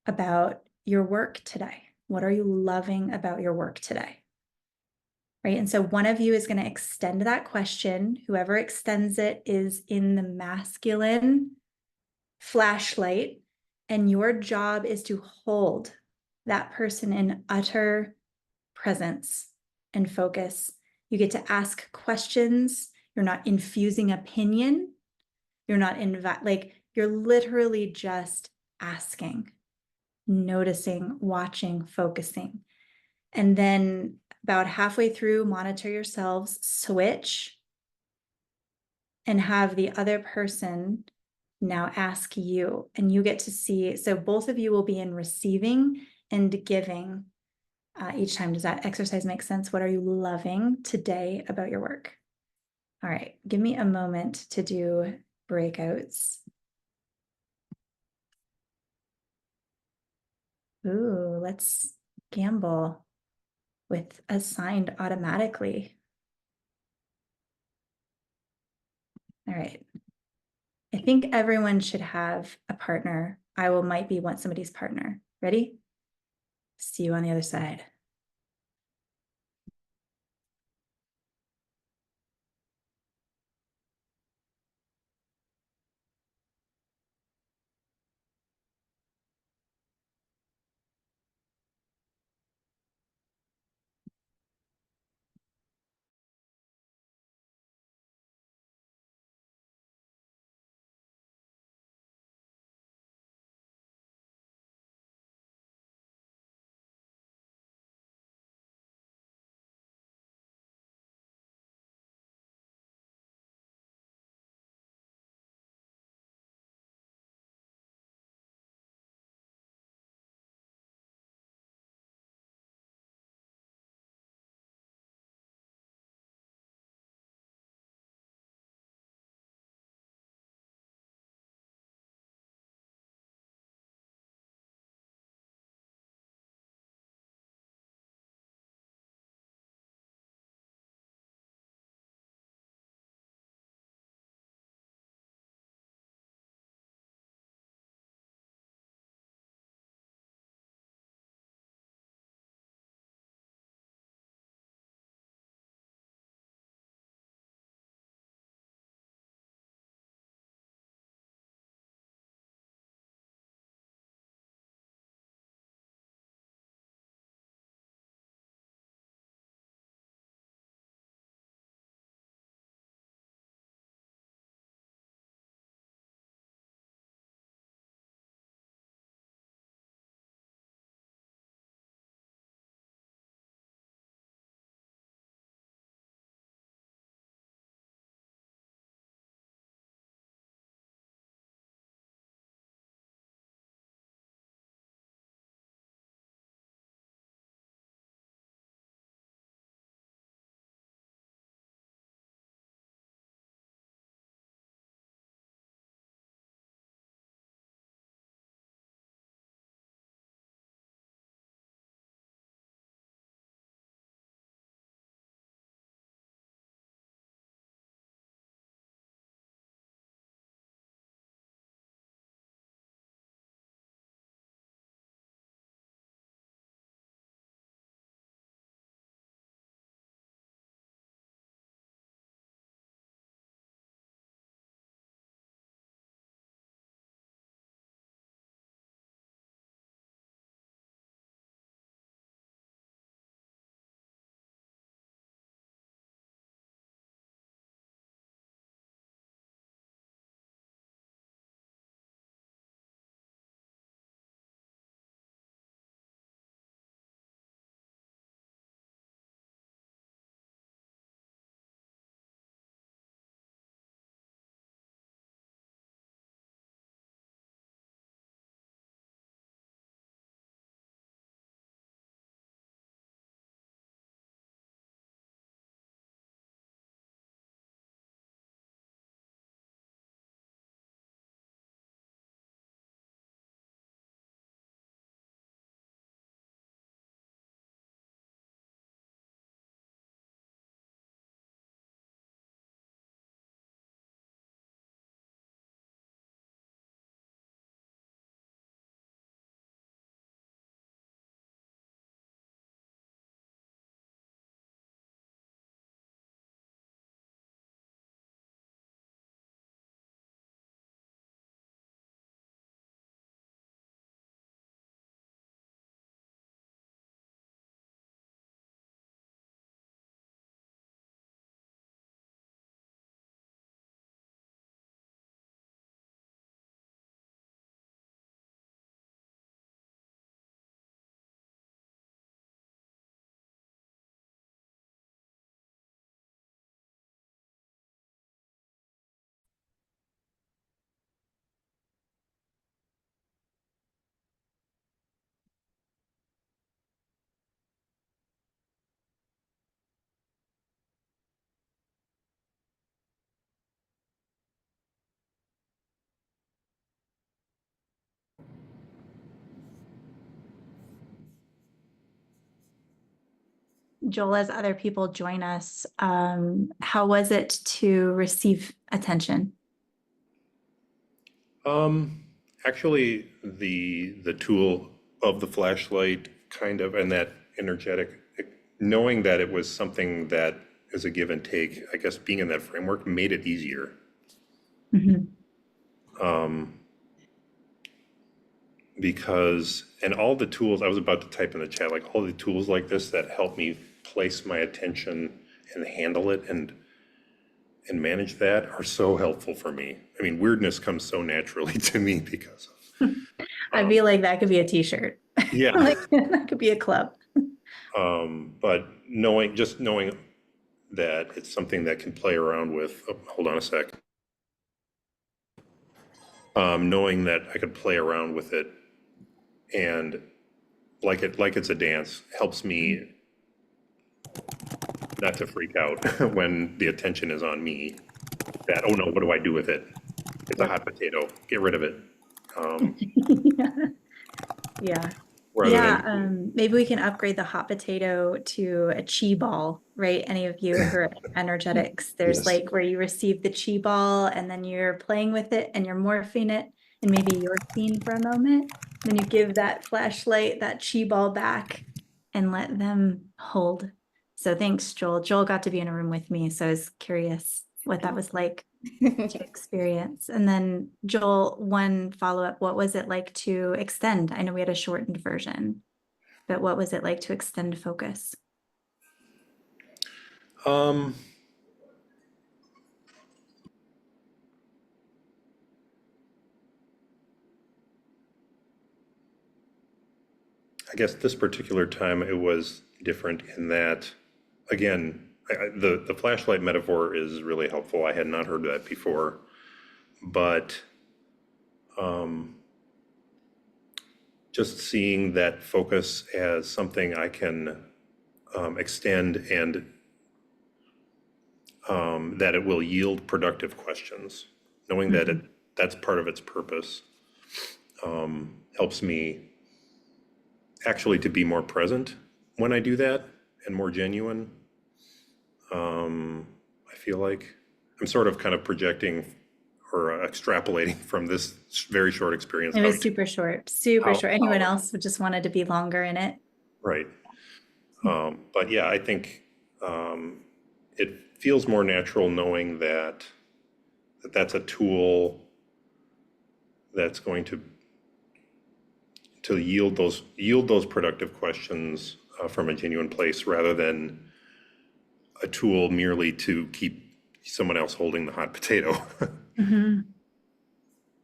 about your work today? What are you loving about your work today? Right. And so one of you is going to extend that question. Whoever extends it is in the masculine flashlight. And your job is to hold that person in utter presence and focus. You get to ask questions. You're not infusing opinion. You're not you're literally just asking, noticing, watching, focusing. And then about halfway through, monitor yourselves, switch, and have the other person now ask you. And you get to see, so both of you will be in receiving and giving each time. Does that exercise make sense? What are you loving today about your work? All right, give me a moment to do breakouts. Ooh, let's gamble with assigned automatically. All right. I think everyone should have a partner. Might be somebody's partner. Ready? See you on the other side. Joel, as other people join us, how was it to receive attention? Actually, the tool of the flashlight kind of, and that energetic, knowing that it was something that is a give and take, I guess being in that framework made it easier. Because, and all the tools, I was about to type in the chat, like all the tools like this that help me place my attention and handle it and manage that are so helpful for me. I mean, weirdness comes so naturally to me because of, I feel like that could be a t-shirt. yeah. Like that could be a club. But just knowing that it's something that can play around with, oh, hold on a sec. Knowing that I could play around with it and like it's a dance helps me not to freak out when the attention is on me. That, oh no, what do I do with it? It's a hot potato. Get rid of it. Yeah. Rather Yeah, than, maybe we can upgrade the hot potato to a chi ball, right? Any of you who are energetics, there's Yes. like where you receive the chi ball and then you're playing with it and you're morphing it and maybe you're seen for a moment. Then you give that flashlight, that chi ball back and let them hold. So thanks, Joel. Joel got to be in a room with me, so I was curious what that was like to experience. And then Joel, one follow-up, what was it like to extend? I know we had a shortened version, but what was it like to extend focus? I guess this particular time it was different in that, again, the flashlight metaphor is really helpful. I had not heard that before, but just seeing that focus as something I can extend and that it will yield productive questions, knowing that that's part of its purpose, helps me actually to be more present when I do that and more genuine. I feel like I'm sort of kind of projecting or extrapolating from this very short experience. It out was to- super short, super how- short. Anyone else would just wanted to be longer in it? Right. But yeah, I think it feels more natural knowing that that's a tool that's going to yield those productive questions from a genuine place rather than a tool merely to keep someone else holding the hot potato.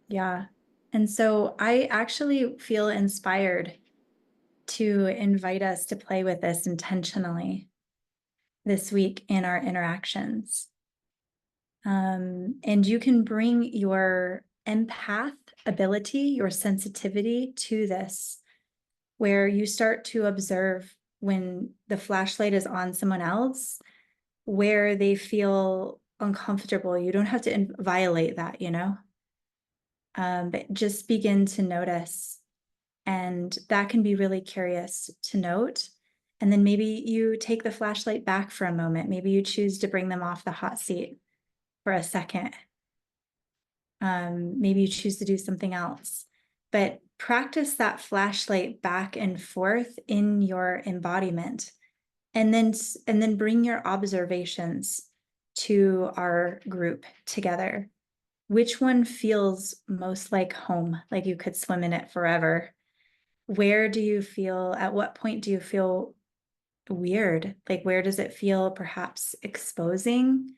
Yeah. And so I actually feel inspired to invite us to play with this intentionally this week in our interactions. And you can bring your empath ability, your sensitivity to this, where you start to observe when the flashlight is on someone else, where they feel uncomfortable. You don't have to violate that, but just begin to notice. And that can be really curious to note. And then maybe you take the flashlight back for a moment. Maybe you choose to bring them off the hot seat for a second. Maybe you choose to do something else, but practice that flashlight back and forth in your embodiment. And then bring your observations to our group together. Which one feels most like home, like you could swim in it forever? Where do you feel, at what point do you feel weird? Like, where does it feel perhaps exposing?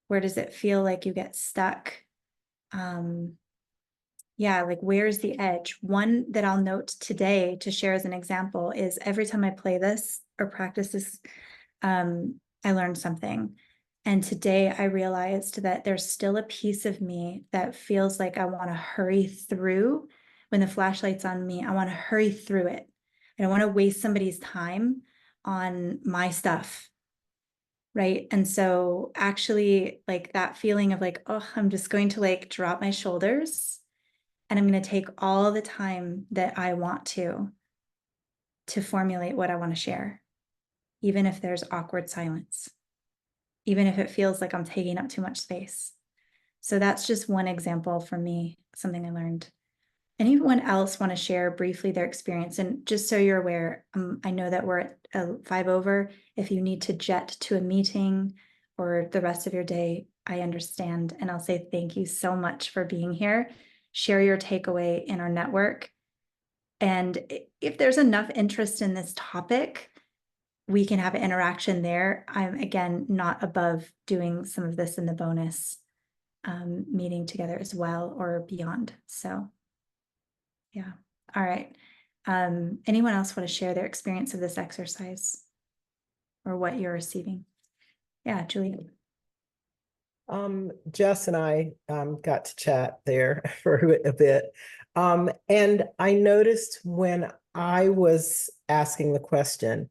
Where does it feel like you get stuck? Yeah, like where's the edge? One that I'll note today to share as an example is every time I play this or practice this, I learn something. And today I realized that there's still a piece of me that feels like I want to hurry through when the flashlight's on me. I want to hurry through it. I don't want to waste somebody's time on my stuff. Right. And so actually like that feeling of like, oh, I'm just going to like drop my shoulders and I'm going to take all the time that I want to formulate what I want to share. even if there's awkward silence, even if it feels like I'm taking up too much space. So that's just one example for me, something I learned. Anyone else want to share briefly their experience? And just so you're aware, I know that we're at 5 over. If you need to jet to a meeting or the rest of your day, I understand. And I'll say thank you so much for being here. Share your takeaway in our network. And if there's enough interest in this topic, we can have an interaction there. I'm, again, not above doing some of this in the bonus meeting together as well or beyond. So yeah. All right. Anyone else want to share their experience of this exercise or what you're receiving? Yeah, Julia. Jess and I got to chat there for a bit. And I noticed when I was asking the question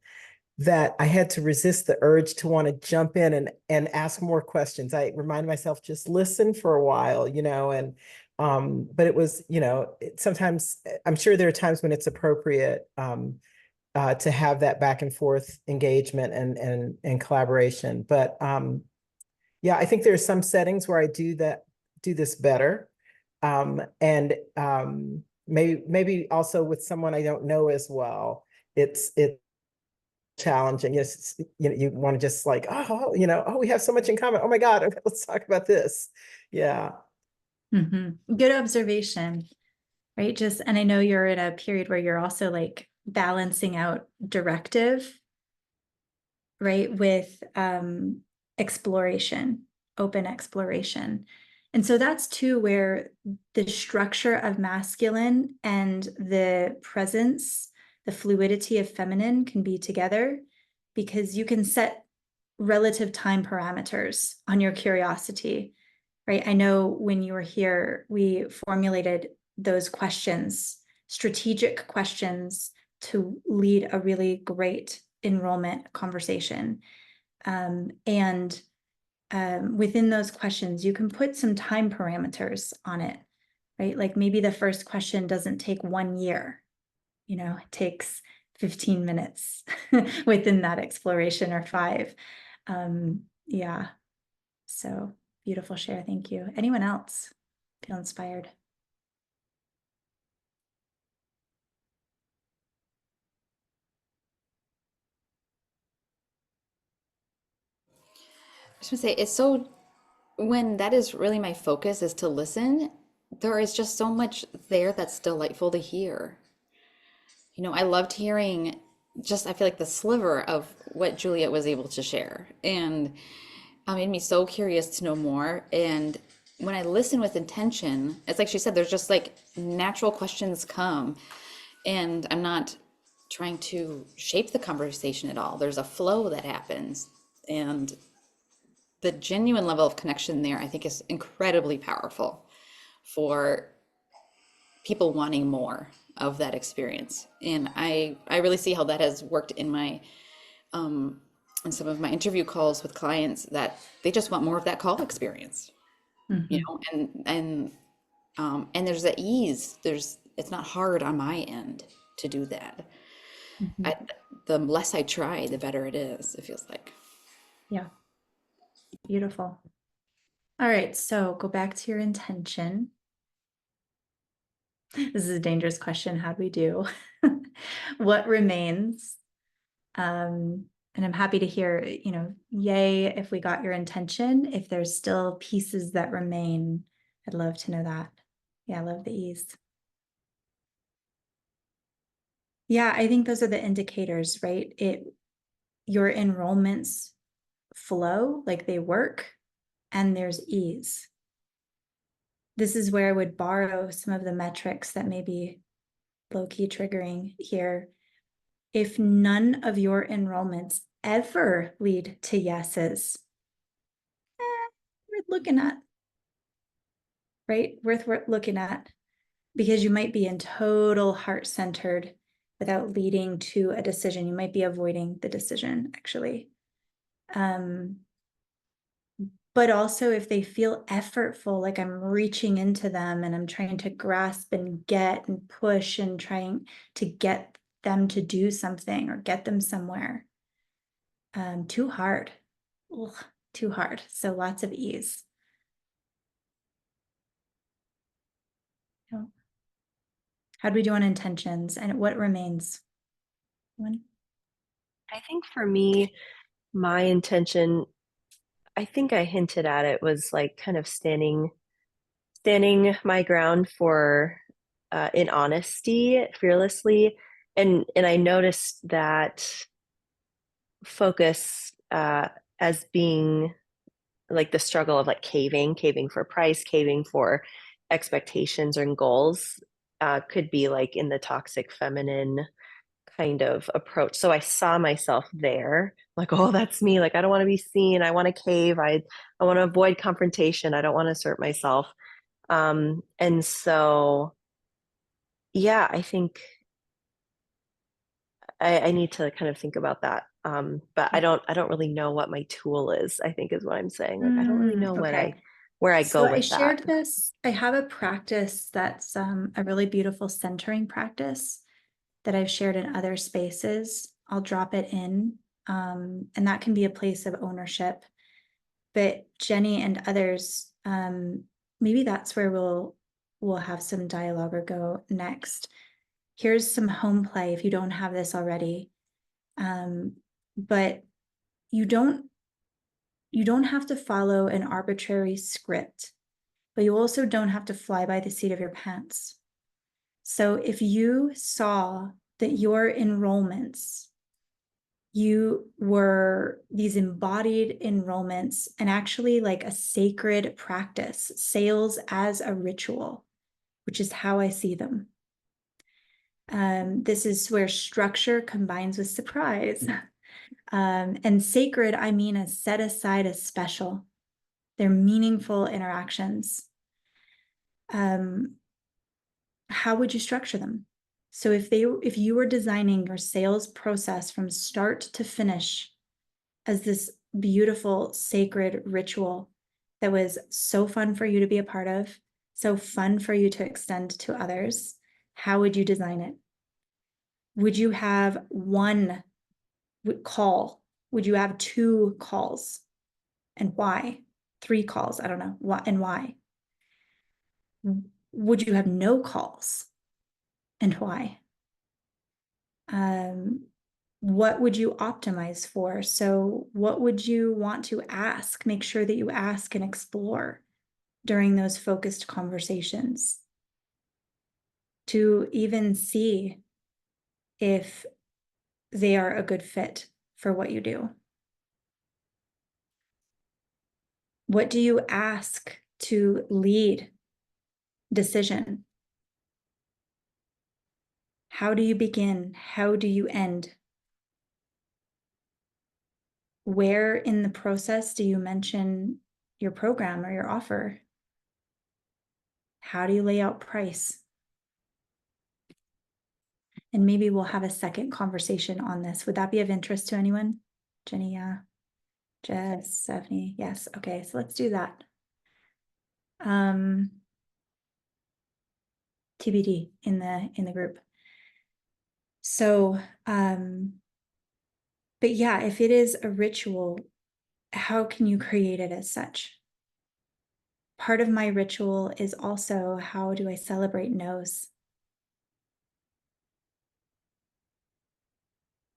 that I had to resist the urge to want to jump in and ask more questions. I remind myself, just listen for a while, and but it was, sometimes I'm sure there are times when it's appropriate to have that back and forth engagement and collaboration. But yeah, I think there are some settings where I do this better. And maybe also with someone I don't know as well, it's challenging. Yes, you want to just like, oh, we have so much in common. Oh my God, okay, let's talk about this. Yeah. Good observation, right? And I know you're in a period where you're also like balancing out directive, right, with exploration, open exploration. And so that's too where the structure of masculine and the presence, the fluidity of feminine can be together, because you can set relative time parameters on your curiosity, right? I know when you were here, we formulated those questions, strategic questions, to lead a really great enrollment conversation. And within those questions, you can put some time parameters on it, right? Like maybe the first question doesn't take 1 year, it takes 15 minutes within that exploration, or 5. Yeah. So beautiful share. Thank you. Anyone else feel inspired? I was gonna say, it's so, when that is really my focus, is to listen, there is just so much there that's delightful to hear. I loved hearing I feel like the sliver of what Juliet was able to share. And it made me so curious to know more. And when I listen with intention, it's like she said, there's just like natural questions come. And I'm not trying to shape the conversation at all. There's a flow that happens. And the genuine level of connection there, I think, is incredibly powerful for people wanting more of that experience. And I really see how that has worked in my in some of my interview calls with clients, that they just want more of that call experience. And there's the ease. It's not hard on my end to do that. The less I try, the better it is, it feels like. Yeah. Beautiful. All right. So go back to your intention. This is a dangerous question. How do we do? What remains? And I'm happy to hear, yay, if we got your intention. If there's still pieces that remain, I'd love to know that. Yeah, I love the ease. Yeah, I think those are the indicators, right? Your enrollments flow, like they work, and there's ease. This is where I would borrow some of the metrics that may be low-key triggering here. If none of your enrollments ever lead to yeses, worth looking at, right? Worth looking at, because you might be in total heart-centered without leading to a decision. You might be avoiding the decision, actually. But also if they feel effortful, like I'm reaching into them and I'm trying to grasp and get and push and trying to get them to do something or get them somewhere, too hard. Ugh, too hard. So lots of ease. Oh. How do we do on intentions and what remains? One. I think for me, my intention, I think I hinted at it, was like kind of standing my ground for in honesty, fearlessly. And I noticed that focus as being like the struggle of like caving for price, caving for expectations and goals, could be like in the toxic feminine kind of approach. So I saw myself there, like, oh, that's me. Like, I don't want to be seen. I want to cave. I want to avoid confrontation. I don't want to assert myself. And so, yeah, I think I need to kind of think about that. But I don't really know what my tool is, I think is what I'm saying. Like, I don't really know Okay. where I So go I with that. shared this. I have a practice that's a really beautiful centering practice that I've shared in other spaces. I'll drop it in, and that can be a place of ownership. But Jenny and others, maybe that's where we'll have some dialogue or go next. Here's some home play if you don't have this already. But you don't have to follow an arbitrary script, but you also don't have to fly by the seat of your pants. So if you saw that your enrollments, you were these embodied enrollments and actually like a sacred practice, sales as a ritual, which is how I see them. This is where structure combines with surprise. And sacred, I mean, as set aside as special. They're meaningful interactions. How would you structure them? So if you were designing your sales process from start to finish as this beautiful sacred ritual that was so fun for you to be a part of, so fun for you to extend to others, how would you design it? Would you have one call? Would you have 2 calls? And why? 3 calls, I don't know, what and why? Would you have no calls? And why? What would you optimize for? So what would you want to ask? Make sure that you ask and explore during those focused conversations to even see if they are a good fit for what you do. What do you ask to lead decision? How do you begin? How do you end? Where in the process do you mention your program or your offer? How do you lay out price? And maybe we'll have a second conversation on this. Would that be of interest to anyone? Jenny, yeah. Jess, Stephanie, yes. Okay, so let's do that. TBD in the group. So, but yeah, if it is a ritual, how can you create it as such? Part of my ritual is also, how do I celebrate no's?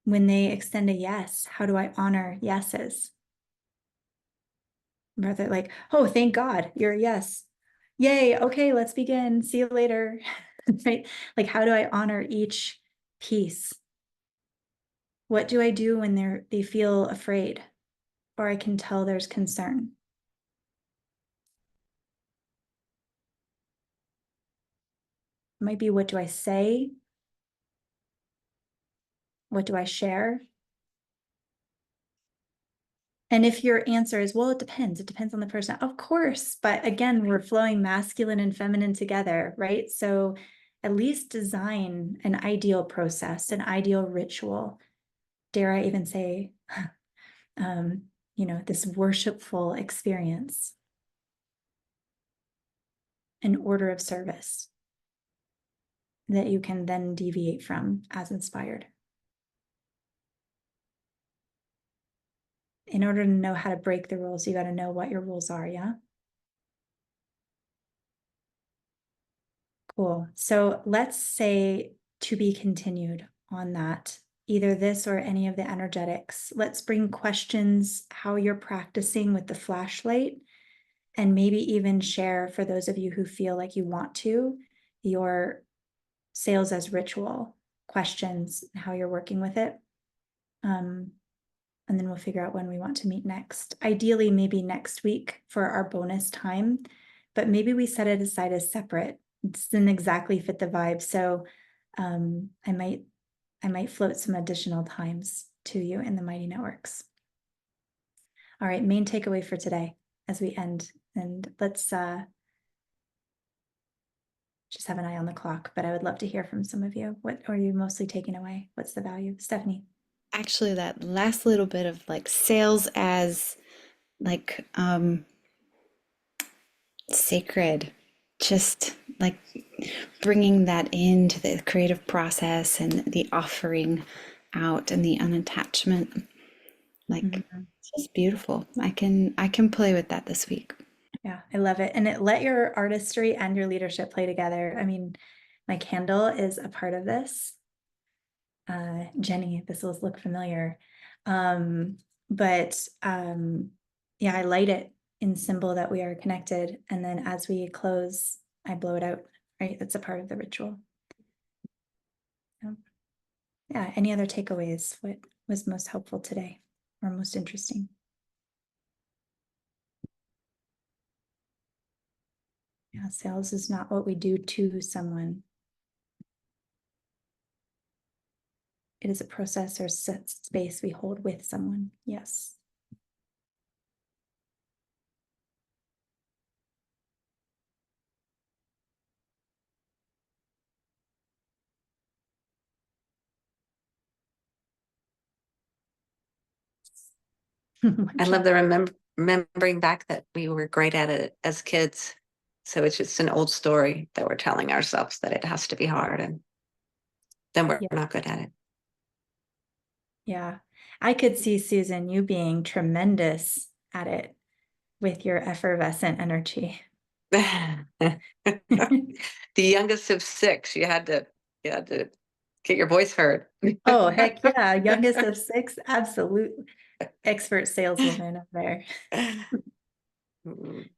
When they extend a yes, how do I honor yeses? Rather like, oh, thank God, you're a yes. Yay, okay, let's begin. See you later. Right? Like, how do I honor each piece? What do I do when they feel afraid or I can tell there's concern? It might be, what do I say? What do I share? And if your answer is, well, it depends on the person, of course. But again, we're flowing masculine and feminine together, right? So at least design an ideal process, an ideal ritual. Dare I even say, this worshipful experience, an order of service that you can then deviate from as inspired. in order to know how to break the rules, you got to know what your rules are, yeah? Cool. So let's say to be continued on that, either this or any of the energetics. Let's bring questions how you're practicing with the flashlight, and maybe even share, for those of you who feel like you want to, your sales as ritual questions, how you're working with it. And then we'll figure out when we want to meet next. Ideally, maybe next week for our bonus time, but maybe we set it aside as separate. It doesn't exactly fit the vibe. So I might float some additional times to you in the Mighty Networks. All right, main takeaway for today as we end, and let's just have an eye on the clock, but I would love to hear from some of you. What are you mostly taking away? What's the value? Stephanie? Actually, that last little bit of like sales as like sacred, just like bringing that into the creative process and the offering out and the unattachment, like it's just beautiful. I can play with that this week. Yeah, I love it. And let your artistry and your leadership play together. I mean, my candle is a part of this. Jenny, this will look familiar. But yeah, I light it in symbol that we are connected. And then as we close, I blow it out, right? That's a part of the ritual. Yeah, any other takeaways? What was most helpful today or most interesting? Yeah, sales is not what we do to someone. It is a process or set space we hold with someone. Yes. I love the remembering back that we were great at it as kids. So it's just an old story that we're telling ourselves that it has to be hard, and then we're not good at Yeah. I could see, Susan, you being tremendous at it with your effervescent energy. it. The youngest of six, you had to get your voice heard. Oh, heck yeah. Youngest of six, absolute expert saleswoman up there.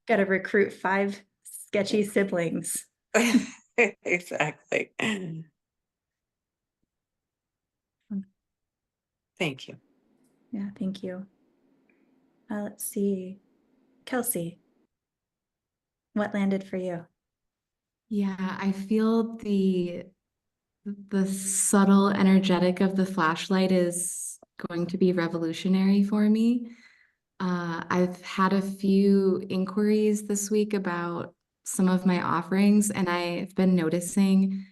Got to recruit 5 sketchy siblings. Exactly. Thank you. Yeah, thank you. Let's see. Kelsey, what landed for you? Yeah, I feel the subtle energetic of the flashlight is going to be revolutionary for me. I've had a few inquiries this week about some of my offerings, and I've been noticing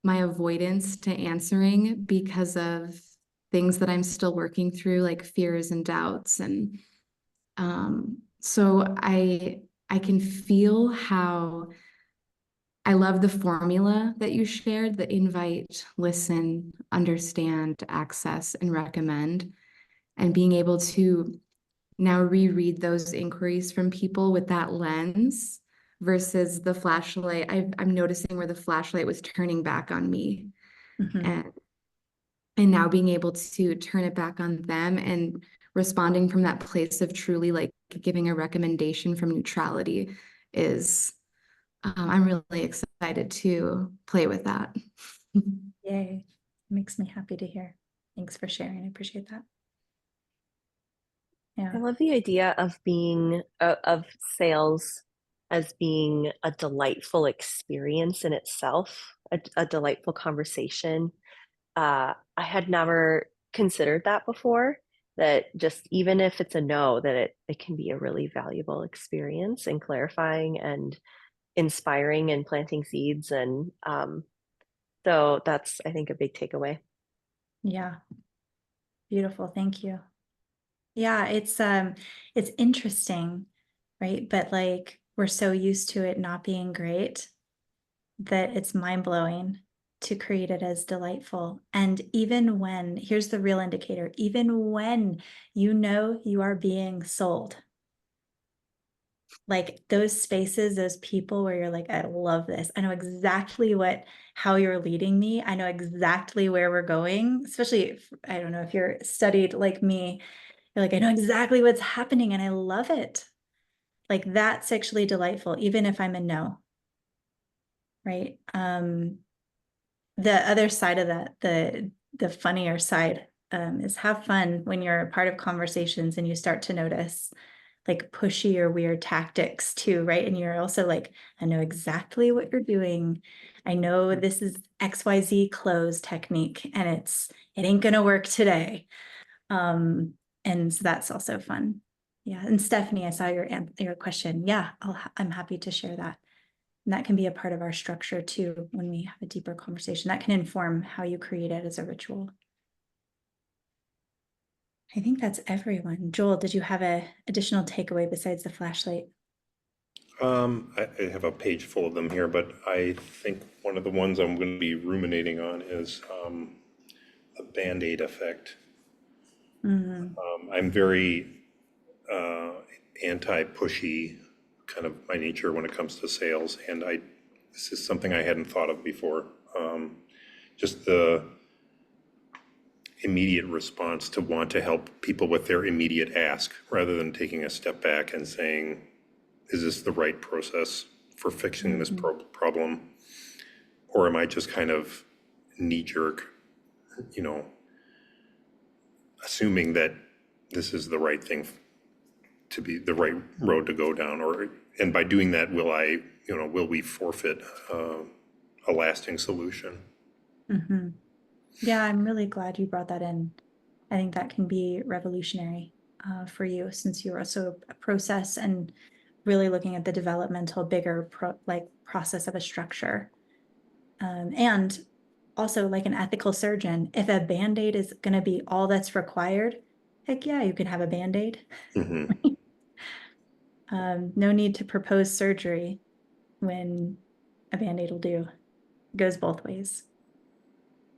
my avoidance to answering because of things that I'm still working through, like fears and doubts. And so I can feel how I love the formula that you shared, the invite, listen, understand, access, and recommend, and being able to now reread those inquiries from people with that lens versus the flashlight. I'm noticing where the flashlight was turning back on me, and now being able to turn it back on them and responding from that place of truly like giving a recommendation from neutrality is I'm really excited to play with that. Yay. Makes me happy to hear. Thanks for sharing. I appreciate that. Yeah. I love the idea of being of sales as being a delightful experience in itself, a delightful conversation. I had never considered that before, that just even if it's a no, that it can be a really valuable experience and clarifying and inspiring and planting seeds. And so that's, I think, a big takeaway. Yeah. Beautiful. Thank you. Yeah, it's interesting, right? But like we're so used to it not being great that it's mind-blowing to create it as delightful. And even when, here's the real indicator, even when you know you are being sold, like those spaces, those people where you're like, I love this. I know exactly how you're leading me. I know exactly where we're going, especially if, I don't know if you're studied like me, you're like, I know exactly what's happening and I love it. Like that's actually delightful, even if I'm a no. Right. The other side of that, the funnier side, is have fun when you're a part of conversations and you start to notice like pushy or weird tactics too, right? And you're also like, I know exactly what you're doing. I know this is XYZ close technique and it ain't gonna work today. And so that's also fun. Yeah. And Stephanie, I saw your question. Yeah, I'm happy to share that. And that can be a part of our structure too, when we have a deeper conversation. That can inform how you create it as a ritual. I think that's everyone. Joel, did you have a additional takeaway besides the flashlight? I have a page full of them here, but I think one of the ones I'm going to be ruminating on is the Band-Aid effect. I'm very anti-pushy kind of my nature when it comes to sales, and this is something I hadn't thought of before. Just the immediate response to want to help people with their immediate ask, rather than taking a step back and saying, is this the right process for fixing this problem? Or am I just kind of knee-jerk, assuming that this is the right thing to be the right road to go down? And by doing that, will we forfeit a lasting solution? Mm-hmm. Yeah, I'm really glad you brought that in. I think that can be revolutionary for you, since you're also a process and really looking at the developmental, bigger process of a structure. And also like an ethical surgeon, if a Band-Aid is going to be all that's required, heck yeah, you can have a Band-Aid. No need to propose surgery when a Band-Aid will do. It goes both ways.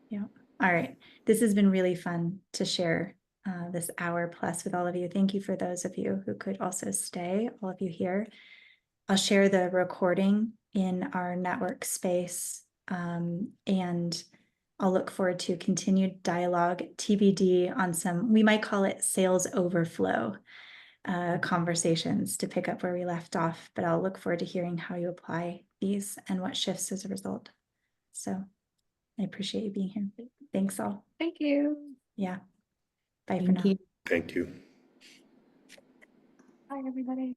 Yeah. All right. This has been really fun to share this hour plus with all of you. Thank you for those of you who could also stay, all of you here. I'll share the recording in our network space, and I'll look forward to continued dialogue, TBD on some, we might call it sales overflow conversations to pick up where we left off, but I'll look forward to hearing how you apply these and what shifts as a result. So I appreciate you being here. Thanks all. Thank you. Yeah. Bye for Thank now. you. Thank you. Bye, everybody.